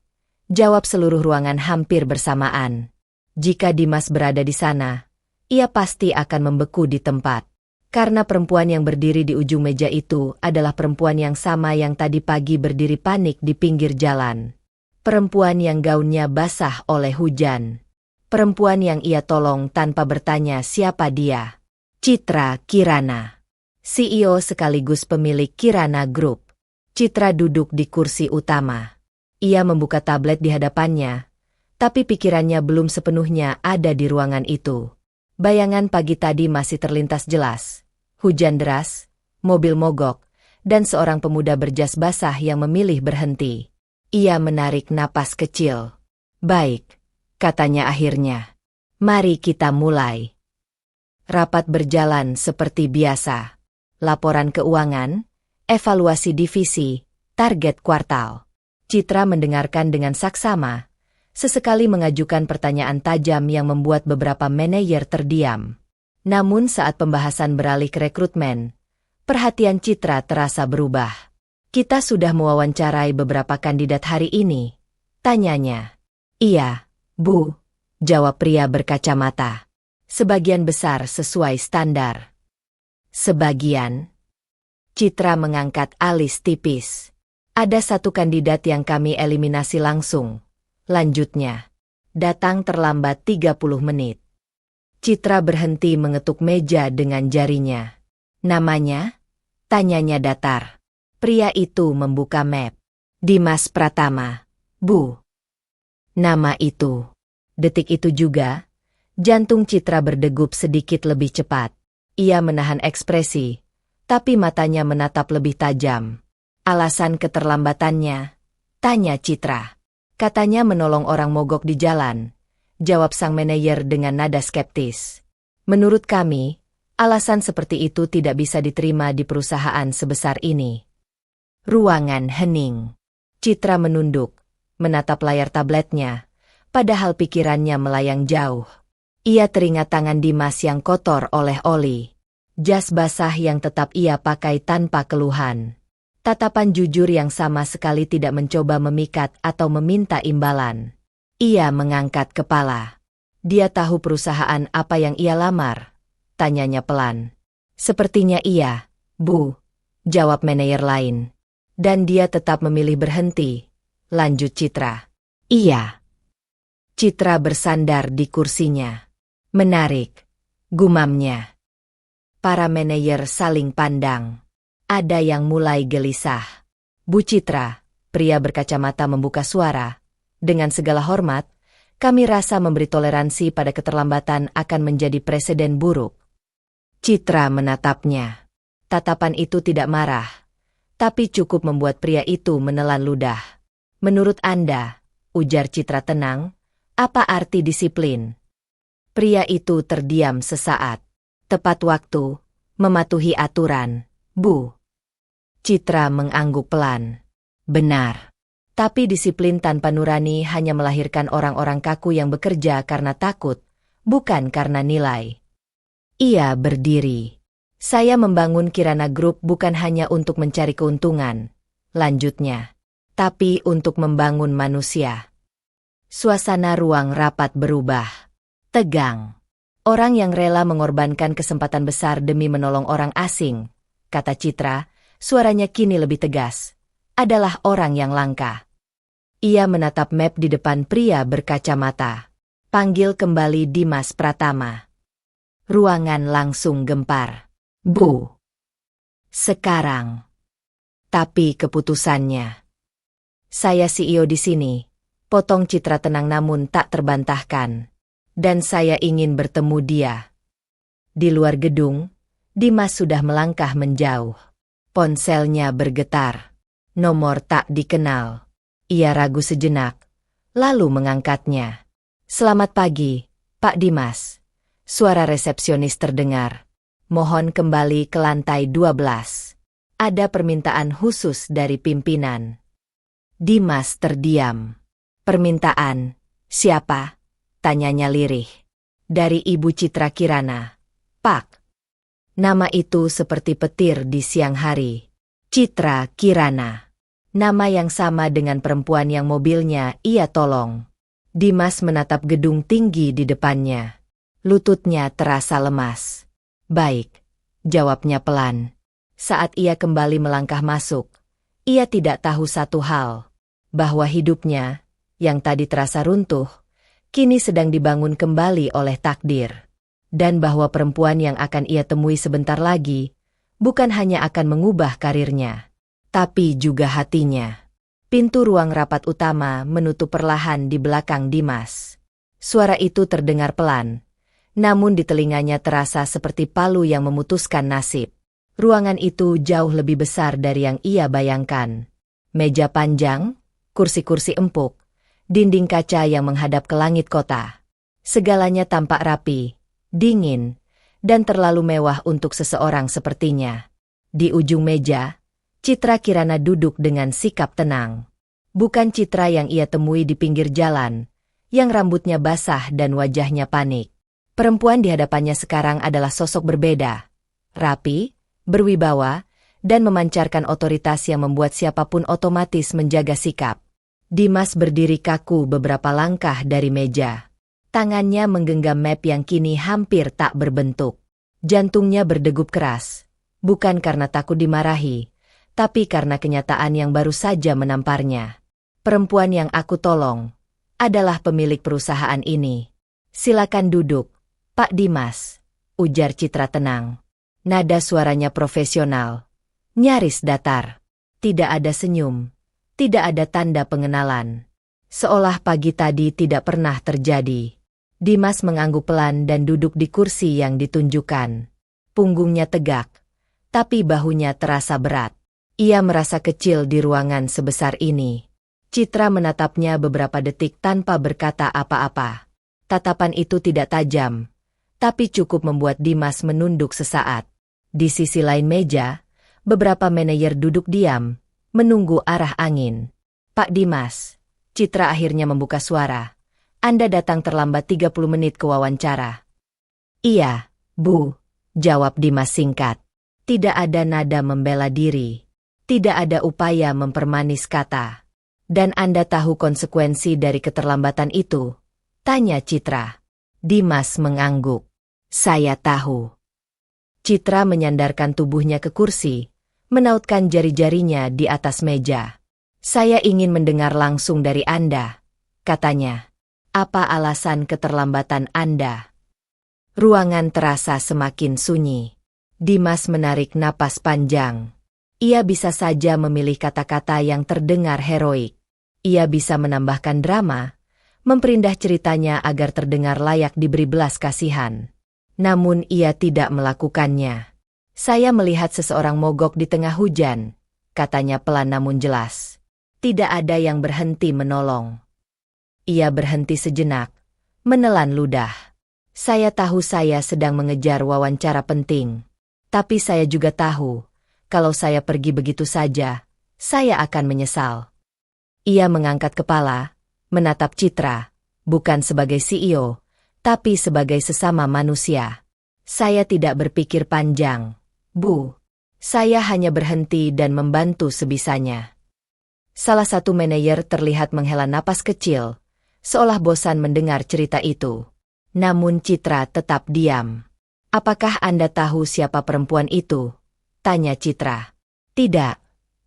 jawab seluruh ruangan hampir bersamaan. Jika Dimas berada di sana, ia pasti akan membeku di tempat. Karena perempuan yang berdiri di ujung meja itu adalah perempuan yang sama yang tadi pagi berdiri panik di pinggir jalan. Perempuan yang gaunnya basah oleh hujan. Perempuan yang ia tolong tanpa bertanya siapa dia. Citra Kirana. CEO sekaligus pemilik Kirana Group. Citra duduk di kursi utama. Ia membuka tablet di hadapannya, tapi pikirannya belum sepenuhnya ada di ruangan itu. Bayangan pagi tadi masih terlintas jelas. Hujan deras, mobil mogok, dan seorang pemuda berjas basah yang memilih berhenti. Ia menarik napas kecil. "Baik," katanya akhirnya. "Mari kita mulai." Rapat berjalan seperti biasa. Laporan keuangan, evaluasi divisi, target kuartal. Citra mendengarkan dengan saksama, sesekali mengajukan pertanyaan tajam yang membuat beberapa manajer terdiam. Namun saat pembahasan beralih ke rekrutmen, perhatian Citra terasa berubah. "Kita sudah mewawancarai beberapa kandidat hari ini?" tanyanya. "Iya, Bu," jawab pria berkacamata. "Sebagian besar sesuai standar." "Sebagian?" Citra mengangkat alis tipis. "Ada satu kandidat yang kami eliminasi langsung," lanjutnya. "Datang terlambat 30 menit. Citra berhenti mengetuk meja dengan jarinya. "Namanya?" tanyanya datar. Pria itu membuka map. "Dimas Pratama, Bu." Nama itu. Detik itu juga, jantung Citra berdegup sedikit lebih cepat. Ia menahan ekspresi, tapi matanya menatap lebih tajam. "Alasan keterlambatannya?" tanya Citra. "Katanya menolong orang mogok di jalan," jawab sang manajer dengan nada skeptis. "Menurut kami, alasan seperti itu tidak bisa diterima di perusahaan sebesar ini." Ruangan hening. Citra menunduk, menatap layar tabletnya, padahal pikirannya melayang jauh. Ia teringat tangan Dimas yang kotor oleh oli. Jas basah yang tetap ia pakai tanpa keluhan. Tatapan jujur yang sama sekali tidak mencoba memikat atau meminta imbalan. Ia mengangkat kepala. "Dia tahu perusahaan apa yang ia lamar?" tanyanya pelan. "Sepertinya iya, Bu," jawab manajer lain. "Dan dia tetap memilih berhenti," lanjut Citra. "Iya." Citra bersandar di kursinya. "Menarik," gumamnya. Para manajer saling pandang. Ada yang mulai gelisah. "Bu Citra," pria berkacamata membuka suara. "Dengan segala hormat, kami rasa memberi toleransi pada keterlambatan akan menjadi presiden buruk." Citra menatapnya. Tatapan itu tidak marah, tapi cukup membuat pria itu menelan ludah. "Menurut Anda," ujar Citra tenang, "apa arti disiplin?" Pria itu terdiam sesaat. "Tepat waktu, mematuhi aturan, Bu." Citra mengangguk pelan. "Benar. Tapi disiplin tanpa nurani hanya melahirkan orang-orang kaku yang bekerja karena takut, bukan karena nilai." Ia berdiri. "Saya membangun Kirana Group bukan hanya untuk mencari keuntungan," lanjutnya, "tapi untuk membangun manusia." Suasana ruang rapat berubah. Tegang. "Orang yang rela mengorbankan kesempatan besar demi menolong orang asing," kata Citra, suaranya kini lebih tegas, "adalah orang yang langka." Ia menatap map di depan pria berkacamata. "Panggil kembali Dimas Pratama." Ruangan langsung gempar. "Bu." "Sekarang." "Tapi keputusannya." "Saya CEO di sini," potong Citra tenang namun tak terbantahkan. "Dan saya ingin bertemu dia." Di luar gedung, Dimas sudah melangkah menjauh. Ponselnya bergetar. Nomor tak dikenal. Ia ragu sejenak, lalu mengangkatnya. "Selamat pagi, Pak Dimas." Suara resepsionis terdengar. "Mohon kembali ke lantai 12. Ada permintaan khusus dari pimpinan." Dimas terdiam. "Permintaan? Siapa?" tanyanya lirih. "Dari Ibu Citra Kirana, Pak." Nama itu seperti petir di siang hari. Citra Kirana. Nama yang sama dengan perempuan yang mobilnya ia tolong. Dimas menatap gedung tinggi di depannya. Lututnya terasa lemas. "Baik," jawabnya pelan. Saat ia kembali melangkah masuk, ia tidak tahu satu hal. Bahwa hidupnya, yang tadi terasa runtuh, kini sedang dibangun kembali oleh takdir. Dan bahwa perempuan yang akan ia temui sebentar lagi, bukan hanya akan mengubah karirnya, tapi juga hatinya. Pintu ruang rapat utama menutup perlahan di belakang Dimas. Suara itu terdengar pelan, namun di telinganya terasa seperti palu yang memutuskan nasib. Ruangan itu jauh lebih besar dari yang ia bayangkan. Meja panjang, kursi-kursi empuk, dinding kaca yang menghadap ke langit kota. Segalanya tampak rapi, dingin, dan terlalu mewah untuk seseorang sepertinya. Di ujung meja, Citra Kirana duduk dengan sikap tenang. Bukan Citra yang ia temui di pinggir jalan, yang rambutnya basah dan wajahnya panik. Perempuan di hadapannya sekarang adalah sosok berbeda. Rapi, berwibawa, dan memancarkan otoritas yang membuat siapapun otomatis menjaga sikap. Dimas berdiri kaku beberapa langkah dari meja. Tangannya menggenggam map yang kini hampir tak berbentuk. Jantungnya berdegup keras, bukan karena takut dimarahi, tapi karena kenyataan yang baru saja menamparnya. "Perempuan yang aku tolong adalah pemilik perusahaan ini. Silakan duduk, Pak Dimas," ujar Citra tenang. Nada suaranya profesional, nyaris datar. Tidak ada senyum, tidak ada tanda pengenalan. Seolah pagi tadi tidak pernah terjadi. Dimas mengangguk pelan dan duduk di kursi yang ditunjukkan. Punggungnya tegak, tapi bahunya terasa berat. Ia merasa kecil di ruangan sebesar ini. Citra menatapnya beberapa detik tanpa berkata apa-apa. Tatapan itu tidak tajam, tapi cukup membuat Dimas menunduk sesaat. Di sisi lain meja, beberapa manajer duduk diam, menunggu arah angin. "Pak Dimas," Citra akhirnya membuka suara. "Anda datang terlambat 30 menit ke wawancara." "Iya, Bu," jawab Dimas singkat. Tidak ada nada membela diri. Tidak ada upaya mempermanis kata. "Dan Anda tahu konsekuensi dari keterlambatan itu?" tanya Citra. Dimas mengangguk. "Saya tahu." Citra menyandarkan tubuhnya ke kursi, menautkan jari-jarinya di atas meja. "Saya ingin mendengar langsung dari Anda," katanya. "Apa alasan keterlambatan Anda?" Ruangan terasa semakin sunyi. Dimas menarik napas panjang. Ia bisa saja memilih kata-kata yang terdengar heroik. Ia bisa menambahkan drama, memperindah ceritanya agar terdengar layak diberi belas kasihan. Namun ia tidak melakukannya. "Saya melihat seseorang mogok di tengah hujan," katanya pelan namun jelas. Tidak ada yang berhenti menolong. Ia berhenti sejenak, menelan ludah. "Saya tahu saya sedang mengejar wawancara penting. Tapi saya juga tahu, kalau saya pergi begitu saja, saya akan menyesal." Ia mengangkat kepala, menatap Citra, bukan sebagai CEO, tapi sebagai sesama manusia. "Saya tidak berpikir panjang, Bu. Saya hanya berhenti dan membantu sebisanya." Salah satu manajer terlihat menghela napas kecil, seolah bosan mendengar cerita itu. Namun Citra tetap diam. "Apakah Anda tahu siapa perempuan itu?" tanya Citra. "Tidak,"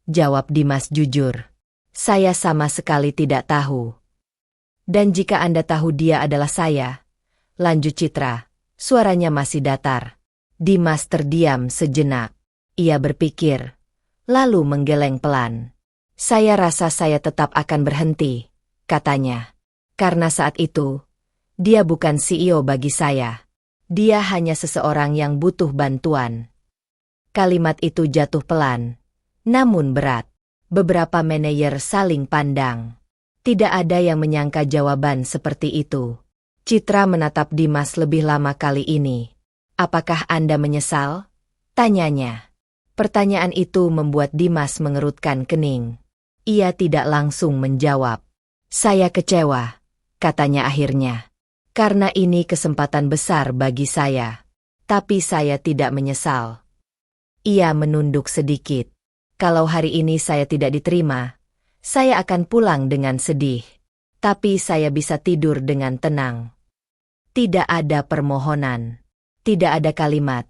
jawab Dimas jujur. "Saya sama sekali tidak tahu." "Dan jika Anda tahu dia adalah saya?" lanjut Citra, suaranya masih datar. Dimas terdiam sejenak. Ia berpikir, lalu menggeleng pelan. "Saya rasa saya tetap akan berhenti," katanya. "Karena saat itu, dia bukan CEO bagi saya. Dia hanya seseorang yang butuh bantuan." Kalimat itu jatuh pelan, namun berat. Beberapa manajer saling pandang. Tidak ada yang menyangka jawaban seperti itu. Citra menatap Dimas lebih lama kali ini. Apakah Anda menyesal? Tanyanya. Pertanyaan itu membuat Dimas mengerutkan kening. Ia tidak langsung menjawab. Saya kecewa, katanya akhirnya. Karena ini kesempatan besar bagi saya. Tapi saya tidak menyesal. Ia menunduk sedikit. Kalau hari ini saya tidak diterima, saya akan pulang dengan sedih. Tapi saya bisa tidur dengan tenang. Tidak ada permohonan. Tidak ada kalimat.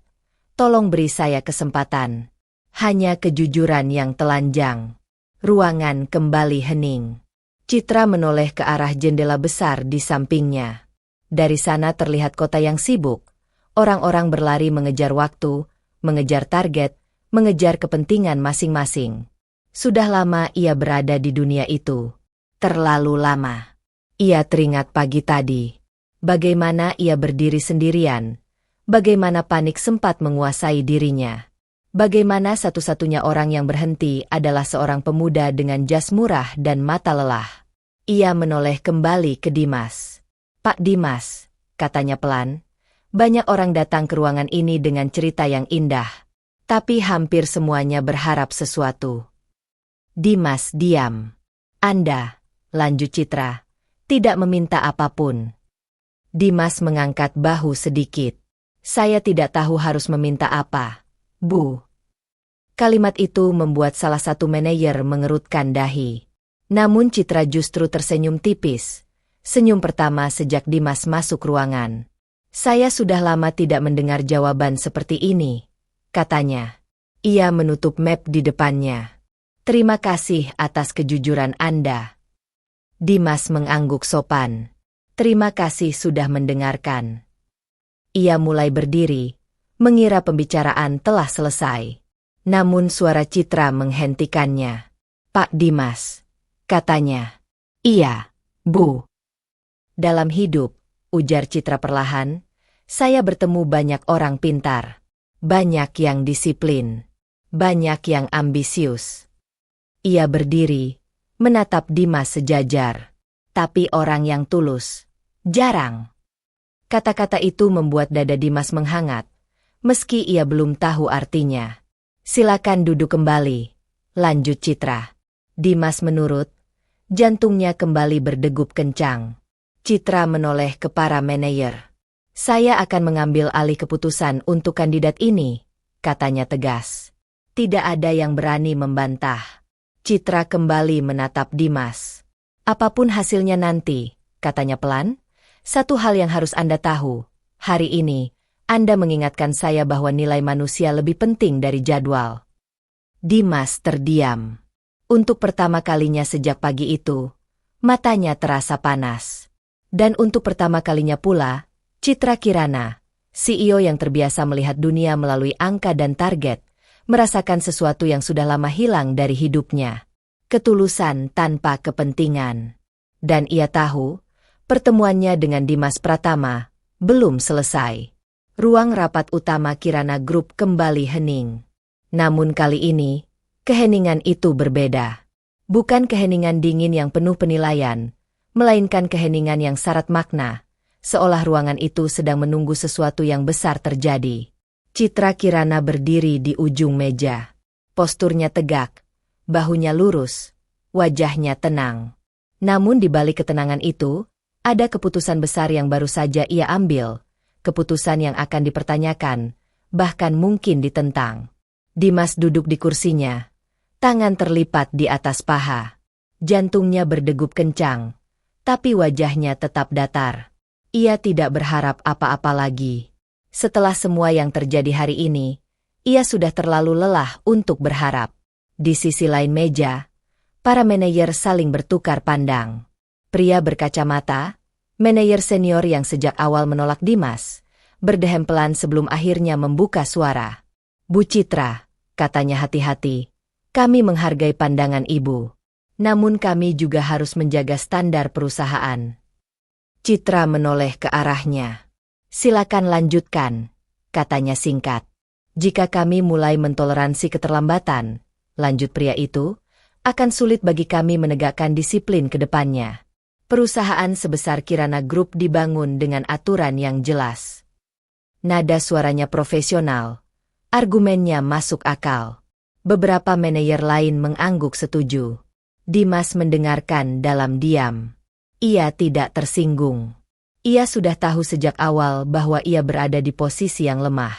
Tolong beri saya kesempatan. Hanya kejujuran yang telanjang. Ruangan kembali hening. Citra menoleh ke arah jendela besar di sampingnya. Dari sana terlihat kota yang sibuk. Orang-orang berlari mengejar waktu, mengejar target, mengejar kepentingan masing-masing. Sudah lama ia berada di dunia itu. Terlalu lama. Ia teringat pagi tadi. Bagaimana ia berdiri sendirian. Bagaimana panik sempat menguasai dirinya. Bagaimana satu-satunya orang yang berhenti adalah seorang pemuda dengan jas murah dan mata lelah. Ia menoleh kembali ke Dimas. Pak Dimas, katanya pelan. Banyak orang datang ke ruangan ini dengan cerita yang indah. Tapi hampir semuanya berharap sesuatu. Dimas diam. Anda, lanjut Citra, tidak meminta apapun. Dimas mengangkat bahu sedikit. Saya tidak tahu harus meminta apa. Bu. Kalimat itu membuat salah satu manajer mengerutkan dahi. Namun Citra justru tersenyum tipis. Senyum pertama sejak Dimas masuk ruangan. Saya sudah lama tidak mendengar jawaban seperti ini, katanya. Ia menutup map di depannya. Terima kasih atas kejujuran Anda. Dimas mengangguk sopan. Terima kasih sudah mendengarkan. Ia mulai berdiri, mengira pembicaraan telah selesai. Namun suara Citra menghentikannya. Pak Dimas, katanya. Iya, Bu. Dalam hidup, ujar Citra perlahan, saya bertemu banyak orang pintar. Banyak yang disiplin. Banyak yang ambisius. Ia berdiri, menatap Dimas sejajar. Tapi orang yang tulus, jarang. Kata-kata itu membuat dada Dimas menghangat, meski ia belum tahu artinya. Silakan duduk kembali, lanjut Citra. Dimas menurut, jantungnya kembali berdegup kencang. Citra menoleh ke para manajer. Saya akan mengambil alih keputusan untuk kandidat ini, katanya tegas. Tidak ada yang berani membantah. Citra kembali menatap Dimas. Apapun hasilnya nanti, katanya pelan, satu hal yang harus Anda tahu, hari ini, Anda mengingatkan saya bahwa nilai manusia lebih penting dari jadwal. Dimas terdiam. Untuk pertama kalinya sejak pagi itu, matanya terasa panas. Dan untuk pertama kalinya pula, Citra Kirana, CEO yang terbiasa melihat dunia melalui angka dan target, merasakan sesuatu yang sudah lama hilang dari hidupnya. Ketulusan tanpa kepentingan. Dan ia tahu, pertemuannya dengan Dimas Pratama belum selesai. Ruang rapat utama Kirana Group kembali hening. Namun kali ini, keheningan itu berbeda. Bukan keheningan dingin yang penuh penilaian, melainkan keheningan yang syarat makna, seolah ruangan itu sedang menunggu sesuatu yang besar terjadi. Citra Kirana berdiri di ujung meja. Posturnya tegak, bahunya lurus, wajahnya tenang. Namun di balik ketenangan itu, ada keputusan besar yang baru saja ia ambil. Keputusan yang akan dipertanyakan, bahkan mungkin ditentang. Dimas duduk di kursinya, tangan terlipat di atas paha. Jantungnya berdegup kencang, tapi wajahnya tetap datar. Ia tidak berharap apa-apa lagi. Setelah semua yang terjadi hari ini, ia sudah terlalu lelah untuk berharap. Di sisi lain meja, para manajer saling bertukar pandang. Pria berkacamata, manajer senior yang sejak awal menolak Dimas, berdehem pelan sebelum akhirnya membuka suara. Bu Citra, katanya hati-hati, kami menghargai pandangan Ibu. Namun kami juga harus menjaga standar perusahaan. Citra menoleh ke arahnya. Silakan lanjutkan, katanya singkat. Jika kami mulai mentoleransi keterlambatan, lanjut pria itu, akan sulit bagi kami menegakkan disiplin ke depannya. Perusahaan sebesar Kirana Group dibangun dengan aturan yang jelas. Nada suaranya profesional. Argumennya masuk akal. Beberapa manajer lain mengangguk setuju. Dimas mendengarkan dalam diam. Ia tidak tersinggung. Ia sudah tahu sejak awal bahwa ia berada di posisi yang lemah.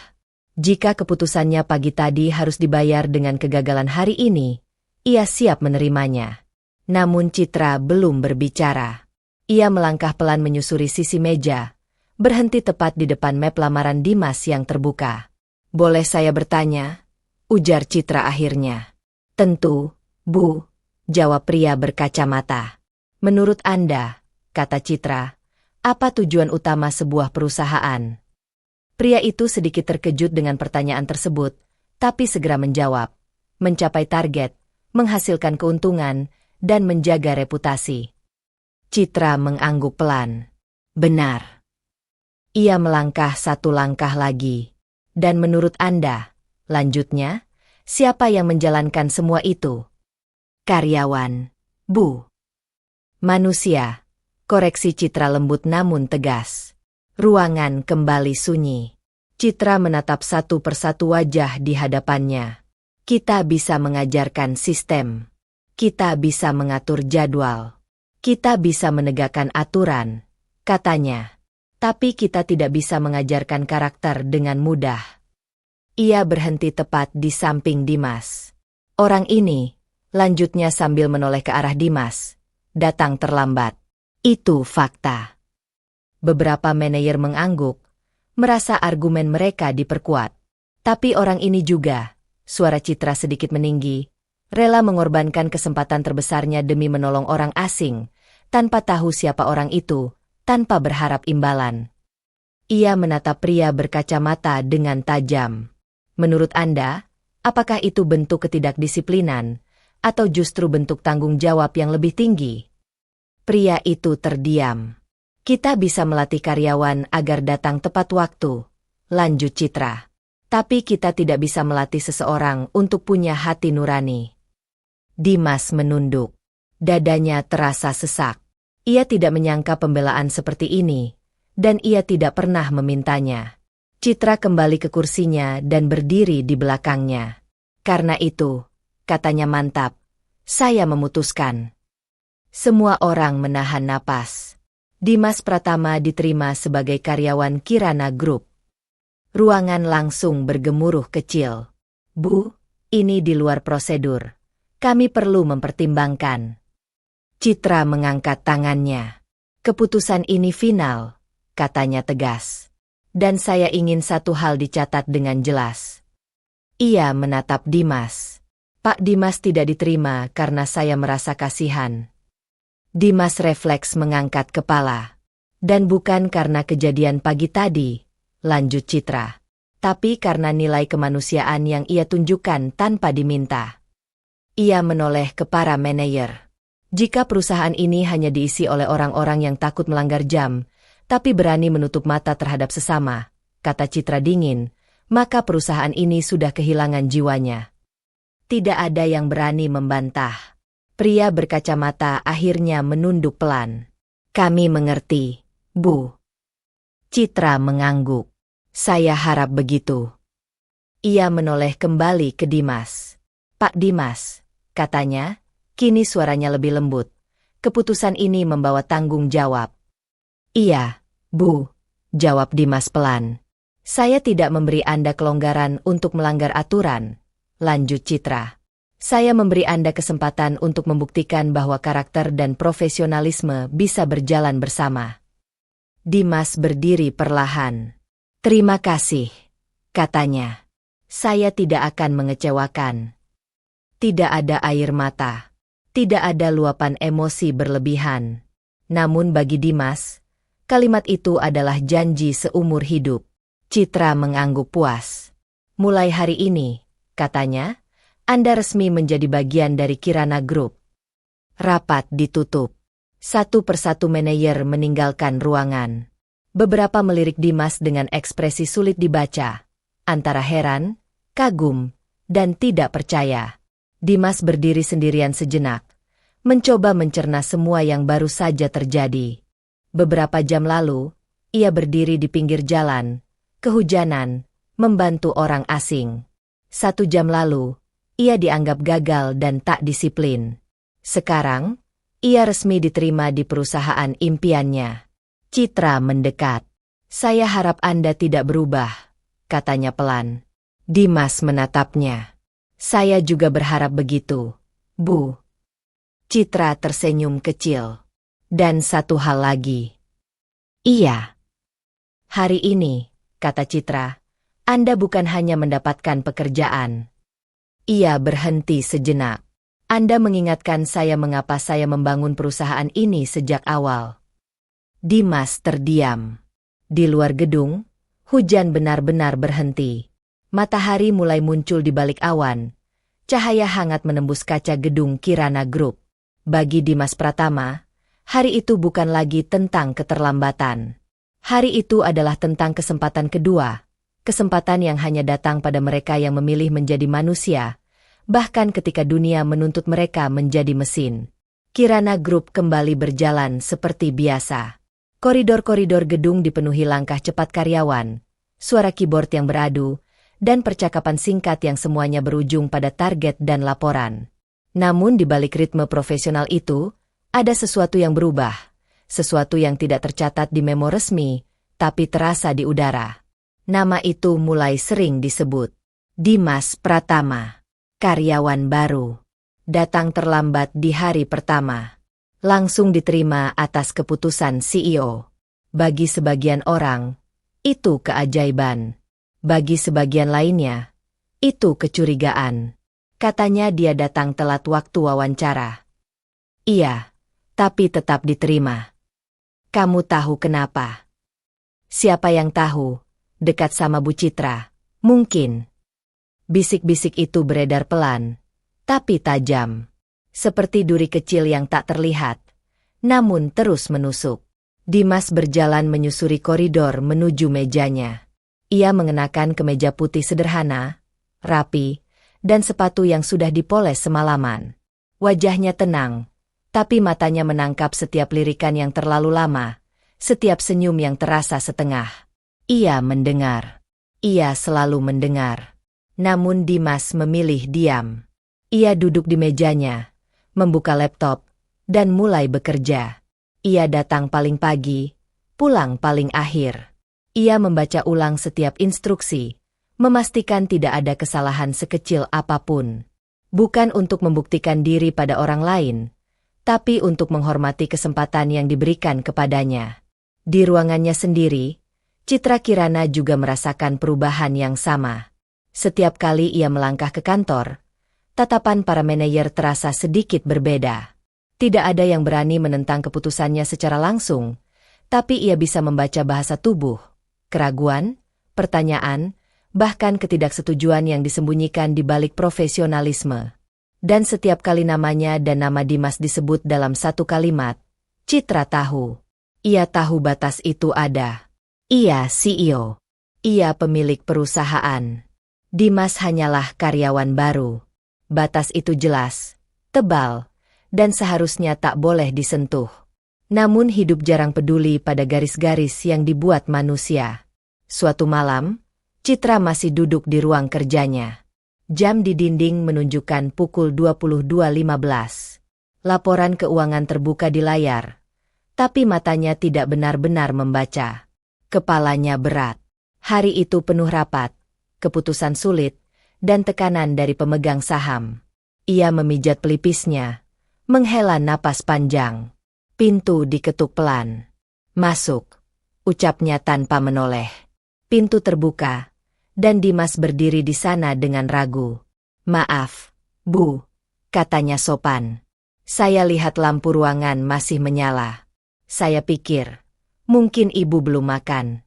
Jika keputusannya pagi tadi harus dibayar dengan kegagalan hari ini, ia siap menerimanya. Namun Citra belum berbicara. Ia melangkah pelan menyusuri sisi meja, berhenti tepat di depan map lamaran Dimas yang terbuka. "Boleh saya bertanya?" ujar Citra akhirnya. "Tentu, Bu," jawab pria berkacamata. "Menurut Anda," kata Citra, "apa tujuan utama sebuah perusahaan?" Pria itu sedikit terkejut dengan pertanyaan tersebut, tapi segera menjawab, "Mencapai target, menghasilkan keuntungan, dan menjaga reputasi." Citra mengangguk pelan. "Benar." Ia melangkah satu langkah lagi. "Dan menurut Anda," lanjutnya, "siapa yang menjalankan semua itu?" "Karyawan, Bu." "Manusia," koreksi Citra lembut namun tegas. Ruangan kembali sunyi. Citra menatap satu persatu wajah di hadapannya. "Kita bisa mengajarkan sistem. Kita bisa mengatur jadwal. Kita bisa menegakkan aturan," katanya. "Tapi kita tidak bisa mengajarkan karakter dengan mudah." Ia berhenti tepat di samping Dimas. "Orang ini," lanjutnya sambil menoleh ke arah Dimas, "datang terlambat. Itu fakta." Beberapa manajer mengangguk, merasa argumen mereka diperkuat. Tapi orang ini juga, suara Citra sedikit meninggi, rela mengorbankan kesempatan terbesarnya demi menolong orang asing, tanpa tahu siapa orang itu, tanpa berharap imbalan. Ia menatap pria berkacamata dengan tajam. "Menurut Anda, apakah itu bentuk ketidakdisiplinan, atau justru bentuk tanggung jawab yang lebih tinggi?" Pria itu terdiam. "Kita bisa melatih karyawan agar datang tepat waktu," lanjut Citra. "Tapi kita tidak bisa melatih seseorang untuk punya hati nurani." Dimas menunduk. Dadanya terasa sesak. Ia tidak menyangka pembelaan seperti ini, dan ia tidak pernah memintanya. Citra kembali ke kursinya dan berdiri di belakangnya. "Karena itu," katanya mantap, "saya memutuskan." Semua orang menahan napas. Dimas Pratama diterima sebagai karyawan Kirana Group. Ruangan langsung bergemuruh kecil. "Bu, ini di luar prosedur. Kami perlu mempertimbangkan." Citra mengangkat tangannya. "Keputusan ini final," katanya tegas. "Dan saya ingin satu hal dicatat dengan jelas." Ia menatap Dimas. "Pak Dimas tidak diterima karena saya merasa kasihan." Dimas refleks mengangkat kepala. "Dan bukan karena kejadian pagi tadi," lanjut Citra, "tapi karena nilai kemanusiaan yang ia tunjukkan tanpa diminta." Ia menoleh ke para manajer. "Jika perusahaan ini hanya diisi oleh orang-orang yang takut melanggar jam, tapi berani menutup mata terhadap sesama," kata Citra dingin, "maka perusahaan ini sudah kehilangan jiwanya." Tidak ada yang berani membantah. Pria berkacamata akhirnya menunduk pelan. "Kami mengerti, Bu." Citra mengangguk. "Saya harap begitu." Ia menoleh kembali ke Dimas. "Pak Dimas," katanya, kini suaranya lebih lembut. "Keputusan ini membawa tanggung jawab." "Iya, Bu," jawab Dimas pelan. "Saya tidak memberi Anda kelonggaran untuk melanggar aturan," lanjut Citra. "Saya memberi Anda kesempatan untuk membuktikan bahwa karakter dan profesionalisme bisa berjalan bersama." Dimas berdiri perlahan. "Terima kasih," katanya. "Saya tidak akan mengecewakan." Tidak ada air mata. Tidak ada luapan emosi berlebihan. Namun bagi Dimas, kalimat itu adalah janji seumur hidup. Citra mengangguk puas. "Mulai hari ini," katanya, "Anda resmi menjadi bagian dari Kirana Group." Rapat ditutup. Satu persatu manajer meninggalkan ruangan. Beberapa melirik Dimas dengan ekspresi sulit dibaca, antara heran, kagum, dan tidak percaya. Dimas berdiri sendirian sejenak, mencoba mencerna semua yang baru saja terjadi. Beberapa jam lalu, ia berdiri di pinggir jalan, kehujanan, membantu orang asing. 1 jam lalu, ia dianggap gagal dan tak disiplin. Sekarang, ia resmi diterima di perusahaan impiannya. Citra mendekat. "Saya harap Anda tidak berubah," katanya pelan. Dimas menatapnya. "Saya juga berharap begitu, Bu." Citra tersenyum kecil. "Dan satu hal lagi." "Iya." "Hari ini," kata Citra, "Anda bukan hanya mendapatkan pekerjaan." Ia berhenti sejenak. "Anda mengingatkan saya mengapa saya membangun perusahaan ini sejak awal." Dimas terdiam. Di luar gedung, hujan benar-benar berhenti. Matahari mulai muncul di balik awan. Cahaya hangat menembus kaca gedung Kirana Group. Bagi Dimas Pratama, hari itu bukan lagi tentang keterlambatan. Hari itu adalah tentang kesempatan kedua. Kesempatan yang hanya datang pada mereka yang memilih menjadi manusia, bahkan ketika dunia menuntut mereka menjadi mesin. Kirana Group kembali berjalan seperti biasa. Koridor-koridor gedung dipenuhi langkah cepat karyawan, suara keyboard yang beradu, dan percakapan singkat yang semuanya berujung pada target dan laporan. Namun di balik ritme profesional itu, ada sesuatu yang berubah, sesuatu yang tidak tercatat di memo resmi, tapi terasa di udara. Nama itu mulai sering disebut. Dimas Pratama, karyawan baru. Datang terlambat di hari pertama. Langsung diterima atas keputusan CEO. Bagi sebagian orang, itu keajaiban. Bagi sebagian lainnya, itu kecurigaan. Katanya dia datang telat waktu wawancara. Iya, tapi tetap diterima. Kamu tahu kenapa? Siapa yang tahu? Dekat sama Bu Citra, mungkin. Bisik-bisik itu beredar pelan, tapi tajam. Seperti duri kecil yang tak terlihat, namun terus menusuk. Dimas berjalan menyusuri koridor menuju mejanya. Ia mengenakan kemeja putih sederhana, rapi, dan sepatu yang sudah dipoles semalaman. Wajahnya tenang, tapi matanya menangkap setiap lirikan yang terlalu lama, setiap senyum yang terasa setengah. Ia mendengar. Ia selalu mendengar. Namun Dimas memilih diam. Ia duduk di mejanya, membuka laptop, dan mulai bekerja. Ia datang paling pagi, pulang paling akhir. Ia membaca ulang setiap instruksi, memastikan tidak ada kesalahan sekecil apapun. Bukan untuk membuktikan diri pada orang lain, tapi untuk menghormati kesempatan yang diberikan kepadanya. Di ruangannya sendiri, Citra Kirana juga merasakan perubahan yang sama. Setiap kali ia melangkah ke kantor, tatapan para manajer terasa sedikit berbeda. Tidak ada yang berani menentang keputusannya secara langsung, tapi ia bisa membaca bahasa tubuh. Keraguan, pertanyaan, bahkan ketidaksetujuan yang disembunyikan di balik profesionalisme. Dan setiap kali namanya dan nama Dimas disebut dalam satu kalimat, Citra tahu. Ia tahu batas itu ada. Ia CEO. Ia pemilik perusahaan. Dimas hanyalah karyawan baru. Batas itu jelas, tebal, dan seharusnya tak boleh disentuh. Namun hidup jarang peduli pada garis-garis yang dibuat manusia. Suatu malam, Citra masih duduk di ruang kerjanya. Jam di dinding menunjukkan pukul 22.15. Laporan keuangan terbuka di layar, tapi matanya tidak benar-benar membaca. Kepalanya berat. Hari itu penuh rapat, keputusan sulit, dan tekanan dari pemegang saham. Ia memijat pelipisnya, menghela napas panjang. Pintu diketuk pelan. Masuk, ucapnya tanpa menoleh. Pintu terbuka, dan Dimas berdiri di sana dengan ragu. Maaf, Bu, katanya sopan. Saya lihat lampu ruangan masih menyala. Saya pikir, mungkin Ibu belum makan.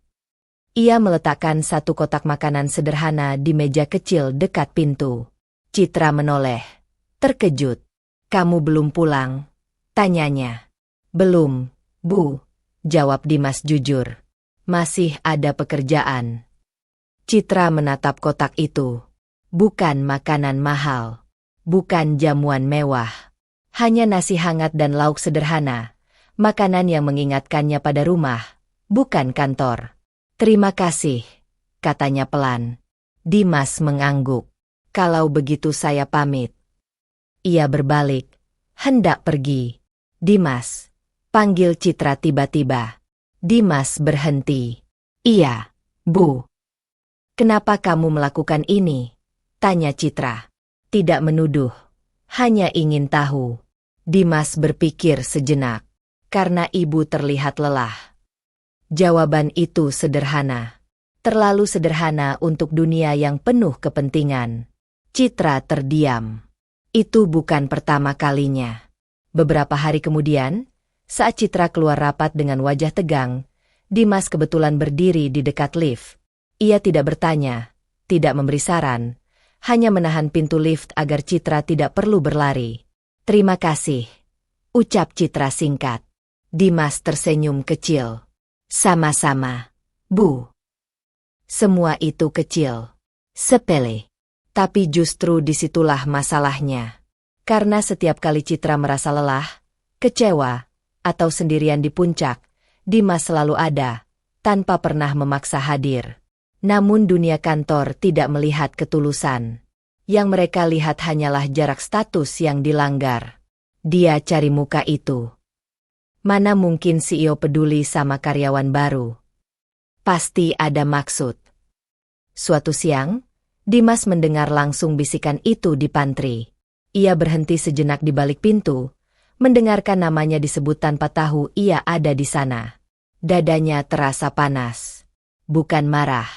Ia meletakkan satu kotak makanan sederhana di meja kecil dekat pintu. Citra menoleh, terkejut. Kamu belum pulang? Tanyanya. Belum, Bu, jawab Dimas jujur. Masih ada pekerjaan. Citra menatap kotak itu. Bukan makanan mahal. bukan jamuan mewah. Hanya nasi hangat dan lauk sederhana, makanan yang mengingatkannya pada rumah, bukan kantor. Terima kasih, katanya pelan. Dimas mengangguk. Kalau begitu saya pamit. Ia berbalik, hendak pergi. Dimas, panggil Citra tiba-tiba. Dimas berhenti. Iya, Bu. Kenapa kamu melakukan ini? Tanya Citra. Tidak menuduh, hanya ingin tahu. Dimas berpikir sejenak. Karena ibu terlihat lelah. Jawaban itu sederhana. Terlalu sederhana untuk dunia yang penuh kepentingan. Citra terdiam. Itu bukan pertama kalinya. Beberapa hari kemudian, saat Citra keluar rapat dengan wajah tegang, Dimas kebetulan berdiri di dekat lift. Ia tidak bertanya, tidak memberi saran, hanya menahan pintu lift agar Citra tidak perlu berlari. Terima kasih, ucap Citra singkat. Dimas tersenyum kecil. Sama-sama, Bu. Semua itu kecil, sepele. Tapi justru disitulah masalahnya. Karena setiap kali Citra merasa lelah, kecewa, atau sendirian di puncak, Dimas selalu ada, tanpa pernah memaksa hadir. Namun dunia kantor tidak melihat ketulusan. Yang mereka lihat hanyalah jarak status yang dilanggar. Dia cari muka itu. Mana mungkin CEO peduli sama karyawan baru? Pasti ada maksud. Suatu siang, Dimas mendengar langsung bisikan itu di pantry. Ia berhenti sejenak di balik pintu, mendengarkan namanya disebut tanpa tahu ia ada di sana. Dadanya terasa panas. Bukan marah,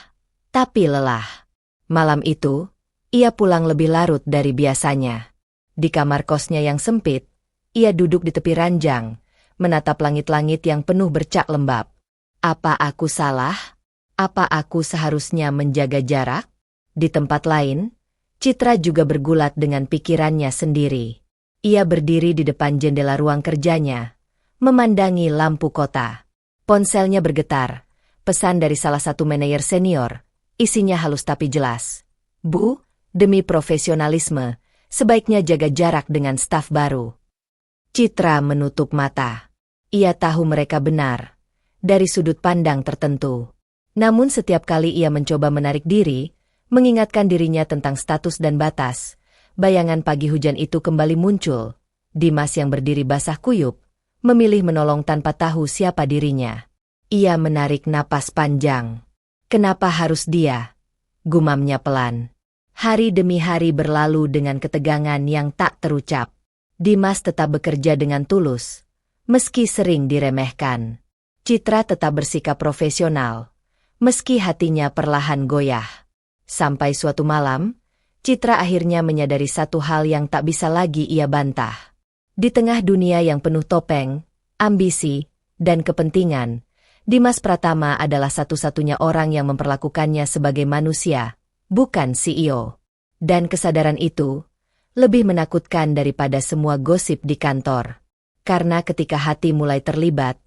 tapi lelah. Malam itu, ia pulang lebih larut dari biasanya. Di kamar kosnya yang sempit, ia duduk di tepi ranjang, menatap langit-langit yang penuh bercak lembab. Apa aku salah? Apa aku seharusnya menjaga jarak? Di tempat lain, Citra juga bergulat dengan pikirannya sendiri. Ia berdiri di depan jendela ruang kerjanya, memandangi lampu kota. Ponselnya bergetar, pesan dari salah satu manajer senior, isinya halus tapi jelas. Bu, demi profesionalisme, sebaiknya jaga jarak dengan staf baru. Citra menutup mata. Ia tahu mereka benar, dari sudut pandang tertentu. Namun setiap kali ia mencoba menarik diri, mengingatkan dirinya tentang status dan batas, bayangan pagi hujan itu kembali muncul. Dimas yang berdiri basah kuyup, memilih menolong tanpa tahu siapa dirinya. Ia menarik napas panjang. Kenapa harus dia? Gumamnya pelan. Hari demi hari berlalu dengan ketegangan yang tak terucap. Dimas tetap bekerja dengan tulus, meski sering diremehkan. Citra tetap bersikap profesional, meski hatinya perlahan goyah. Sampai suatu malam, Citra akhirnya menyadari satu hal yang tak bisa lagi ia bantah. Di tengah dunia yang penuh topeng, ambisi, dan kepentingan, Dimas Pratama adalah satu-satunya orang yang memperlakukannya sebagai manusia, bukan CEO. Dan kesadaran itu lebih menakutkan daripada semua gosip di kantor. Karena ketika hati mulai terlibat,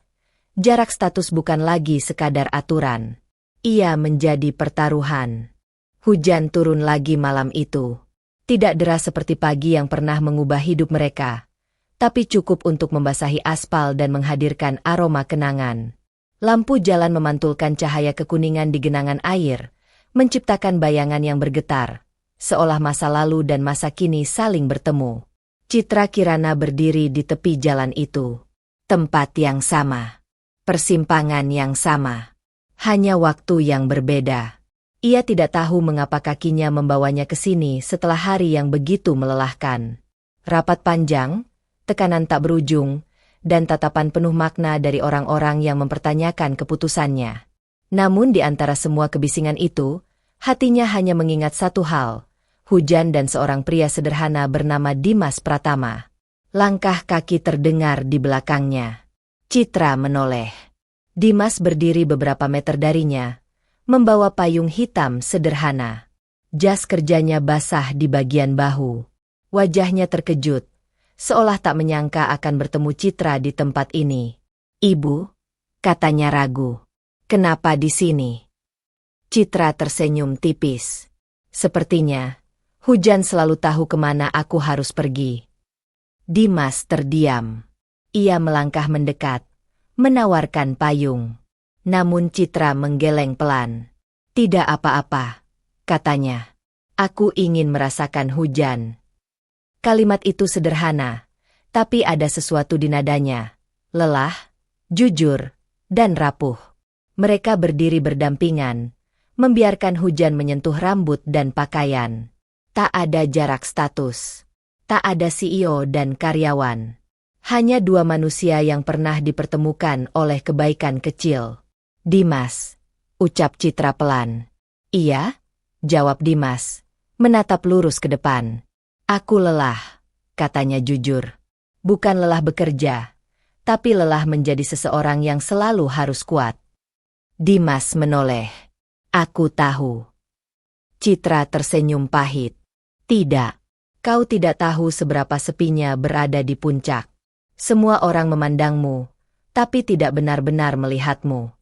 jarak status bukan lagi sekadar aturan. Ia menjadi pertaruhan. Hujan turun lagi malam itu. Tidak deras seperti pagi yang pernah mengubah hidup mereka, tapi cukup untuk membasahi aspal dan menghadirkan aroma kenangan. Lampu jalan memantulkan cahaya kekuningan di genangan air, menciptakan bayangan yang bergetar, seolah masa lalu dan masa kini saling bertemu. Citra Kirana berdiri di tepi jalan itu. Tempat yang sama. Persimpangan yang sama. Hanya waktu yang berbeda. Ia tidak tahu mengapa kakinya membawanya ke sini setelah hari yang begitu melelahkan. Rapat panjang, tekanan tak berujung, dan tatapan penuh makna dari orang-orang yang mempertanyakan keputusannya. Namun di antara semua kebisingan itu, hatinya hanya mengingat satu hal. Hujan dan seorang pria sederhana bernama Dimas Pratama. Langkah kaki terdengar di belakangnya. Citra menoleh. Dimas berdiri beberapa meter darinya, membawa payung hitam sederhana. Jas kerjanya basah di bagian bahu. Wajahnya terkejut, seolah tak menyangka akan bertemu Citra di tempat ini. "Ibu," katanya ragu. "Kenapa di sini?" Citra tersenyum tipis. Sepertinya Hujan selalu tahu kemana aku harus pergi. Dimas terdiam. Ia melangkah mendekat, menawarkan payung. Namun Citra menggeleng pelan. Tidak apa-apa, katanya. Aku ingin merasakan hujan. Kalimat itu sederhana, tapi ada sesuatu di nadanya. Lelah, jujur, dan rapuh. Mereka berdiri berdampingan, membiarkan hujan menyentuh rambut dan pakaian. Tak ada jarak status. Tak ada CEO dan karyawan. Hanya dua manusia yang pernah dipertemukan oleh kebaikan kecil. Dimas, ucap Citra pelan. Iya, jawab Dimas, menatap lurus ke depan. Aku lelah, katanya jujur. Bukan lelah bekerja, tapi lelah menjadi seseorang yang selalu harus kuat. Dimas menoleh. Aku tahu. Citra tersenyum pahit. Tidak, kau tidak tahu seberapa sepinya berada di puncak. Semua orang memandangmu, tapi tidak benar-benar melihatmu.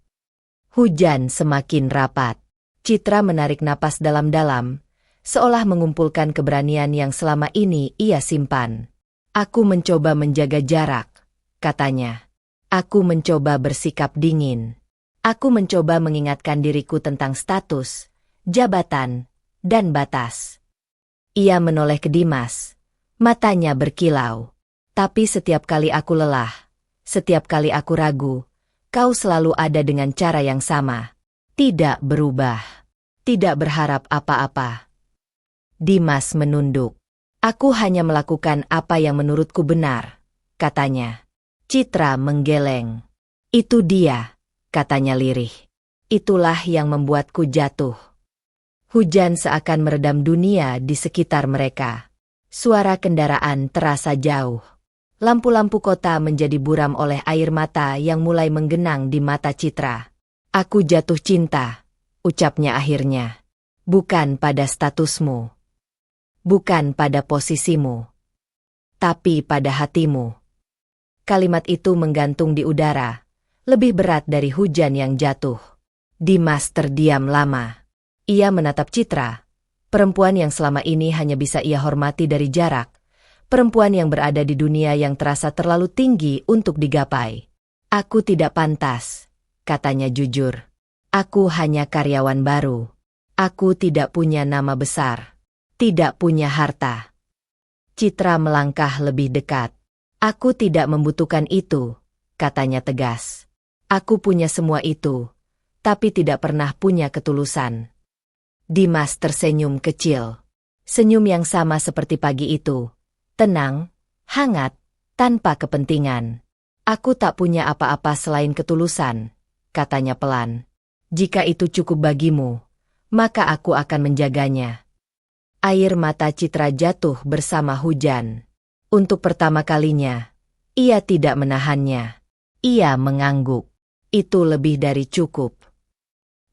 Hujan semakin rapat. Citra menarik napas dalam-dalam, seolah mengumpulkan keberanian yang selama ini ia simpan. Aku mencoba menjaga jarak, katanya. Aku mencoba bersikap dingin. Aku mencoba mengingatkan diriku tentang status, jabatan, dan batas. Ia menoleh ke Dimas, matanya berkilau. Tapi setiap kali aku lelah, setiap kali aku ragu, kau selalu ada dengan cara yang sama. Tidak berubah. Tidak berharap apa-apa. Dimas menunduk. Aku hanya melakukan apa yang menurutku benar, katanya. Citra menggeleng. Itu dia, katanya lirih. Itulah yang membuatku jatuh. Hujan seakan meredam dunia di sekitar mereka. Suara kendaraan terasa jauh. Lampu-lampu kota menjadi buram oleh air mata yang mulai menggenang di mata Citra. Aku jatuh cinta, ucapnya akhirnya. Bukan pada statusmu. Bukan pada posisimu. Tapi pada hatimu. Kalimat itu menggantung di udara, lebih berat dari hujan yang jatuh. Dimas terdiam lama. Ia menatap Citra, perempuan yang selama ini hanya bisa ia hormati dari jarak, perempuan yang berada di dunia yang terasa terlalu tinggi untuk digapai. Aku tidak pantas, katanya jujur. Aku hanya karyawan baru. Aku tidak punya nama besar. Tidak punya harta. Citra melangkah lebih dekat. Aku tidak membutuhkan itu, katanya tegas. Aku punya semua itu, tapi tidak pernah punya ketulusan. Dimas tersenyum kecil. Senyum yang sama seperti pagi itu. Tenang, hangat, tanpa kepentingan. Aku tak punya apa-apa selain ketulusan, katanya pelan. Jika itu cukup bagimu, maka aku akan menjaganya. Air mata Citra jatuh bersama hujan. Untuk pertama kalinya, ia tidak menahannya. Ia mengangguk. Itu lebih dari cukup.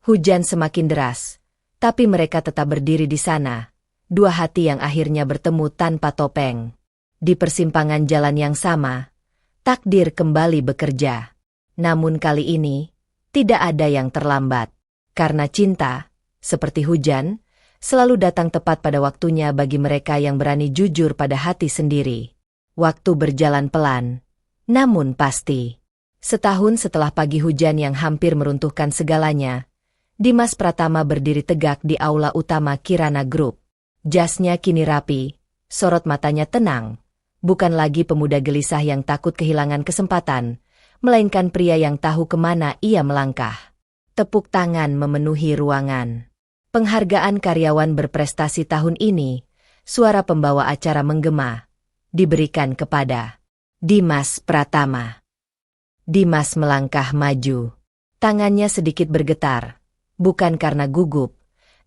Hujan semakin deras. Tapi mereka tetap berdiri di sana, dua hati yang akhirnya bertemu tanpa topeng. Di persimpangan jalan yang sama, takdir kembali bekerja. Namun kali ini, tidak ada yang terlambat. Karena cinta, seperti hujan, selalu datang tepat pada waktunya bagi mereka yang berani jujur pada hati sendiri. Waktu berjalan pelan, namun pasti. Setahun setelah pagi hujan yang hampir meruntuhkan segalanya, Dimas Pratama berdiri tegak di aula utama Kirana Group. Jasnya kini rapi, sorot matanya tenang. Bukan lagi pemuda gelisah yang takut kehilangan kesempatan, melainkan pria yang tahu kemana ia melangkah. Tepuk tangan memenuhi ruangan. Penghargaan karyawan berprestasi tahun ini, suara pembawa acara menggema, diberikan kepada Dimas Pratama. Dimas melangkah maju. Tangannya sedikit bergetar. Bukan karena gugup,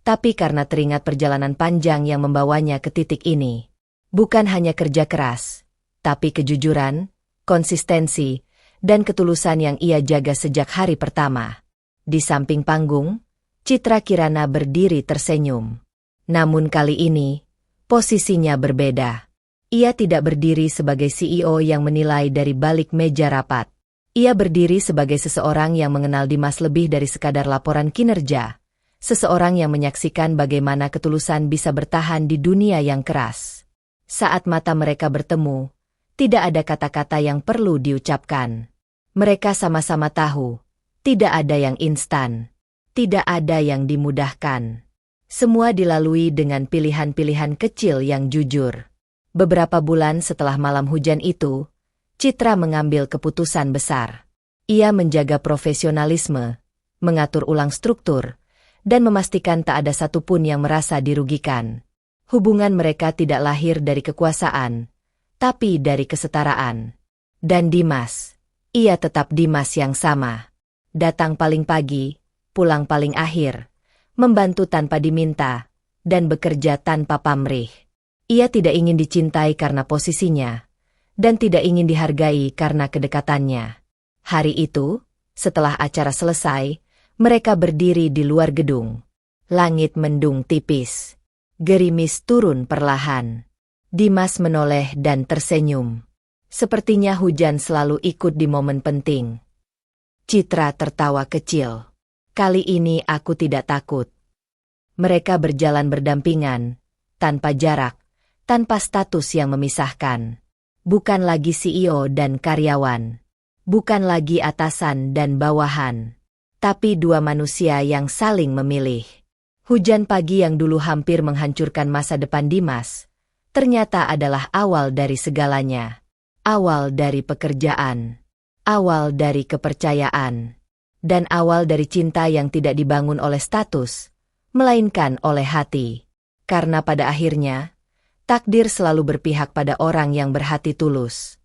tapi karena teringat perjalanan panjang yang membawanya ke titik ini. Bukan hanya kerja keras, tapi kejujuran, konsistensi, dan ketulusan yang ia jaga sejak hari pertama. Di samping panggung, Citra Kirana berdiri tersenyum. Namun kali ini, posisinya berbeda. Ia tidak berdiri sebagai CEO yang menilai dari balik meja rapat. Ia berdiri sebagai seseorang yang mengenal Dimas lebih dari sekadar laporan kinerja, seseorang yang menyaksikan bagaimana ketulusan bisa bertahan di dunia yang keras. Saat mata mereka bertemu, tidak ada kata-kata yang perlu diucapkan. Mereka sama-sama tahu, tidak ada yang instan, tidak ada yang dimudahkan. Semua dilalui dengan pilihan-pilihan kecil yang jujur. Beberapa bulan setelah malam hujan itu, Citra mengambil keputusan besar. Ia menjaga profesionalisme, mengatur ulang struktur, dan memastikan tak ada satupun yang merasa dirugikan. Hubungan mereka tidak lahir dari kekuasaan, tapi dari kesetaraan. Dan Dimas, ia tetap Dimas yang sama. Datang paling pagi, pulang paling akhir, membantu tanpa diminta, dan bekerja tanpa pamrih. Ia tidak ingin dicintai karena posisinya, dan tidak ingin dihargai karena kedekatannya. Hari itu, setelah acara selesai, mereka berdiri di luar gedung. Langit mendung tipis. Gerimis turun perlahan. Dimas menoleh dan tersenyum. Sepertinya hujan selalu ikut di momen penting. Citra tertawa kecil. Kali ini aku tidak takut. Mereka berjalan berdampingan, tanpa jarak, tanpa status yang memisahkan. Bukan lagi CEO dan karyawan. Bukan lagi atasan dan bawahan. Tapi dua manusia yang saling memilih. Hujan pagi yang dulu hampir menghancurkan masa depan Dimas, ternyata adalah awal dari segalanya. Awal dari pekerjaan. Awal dari kepercayaan. Dan awal dari cinta yang tidak dibangun oleh status, melainkan oleh hati. Karena pada akhirnya, takdir selalu berpihak pada orang yang berhati tulus.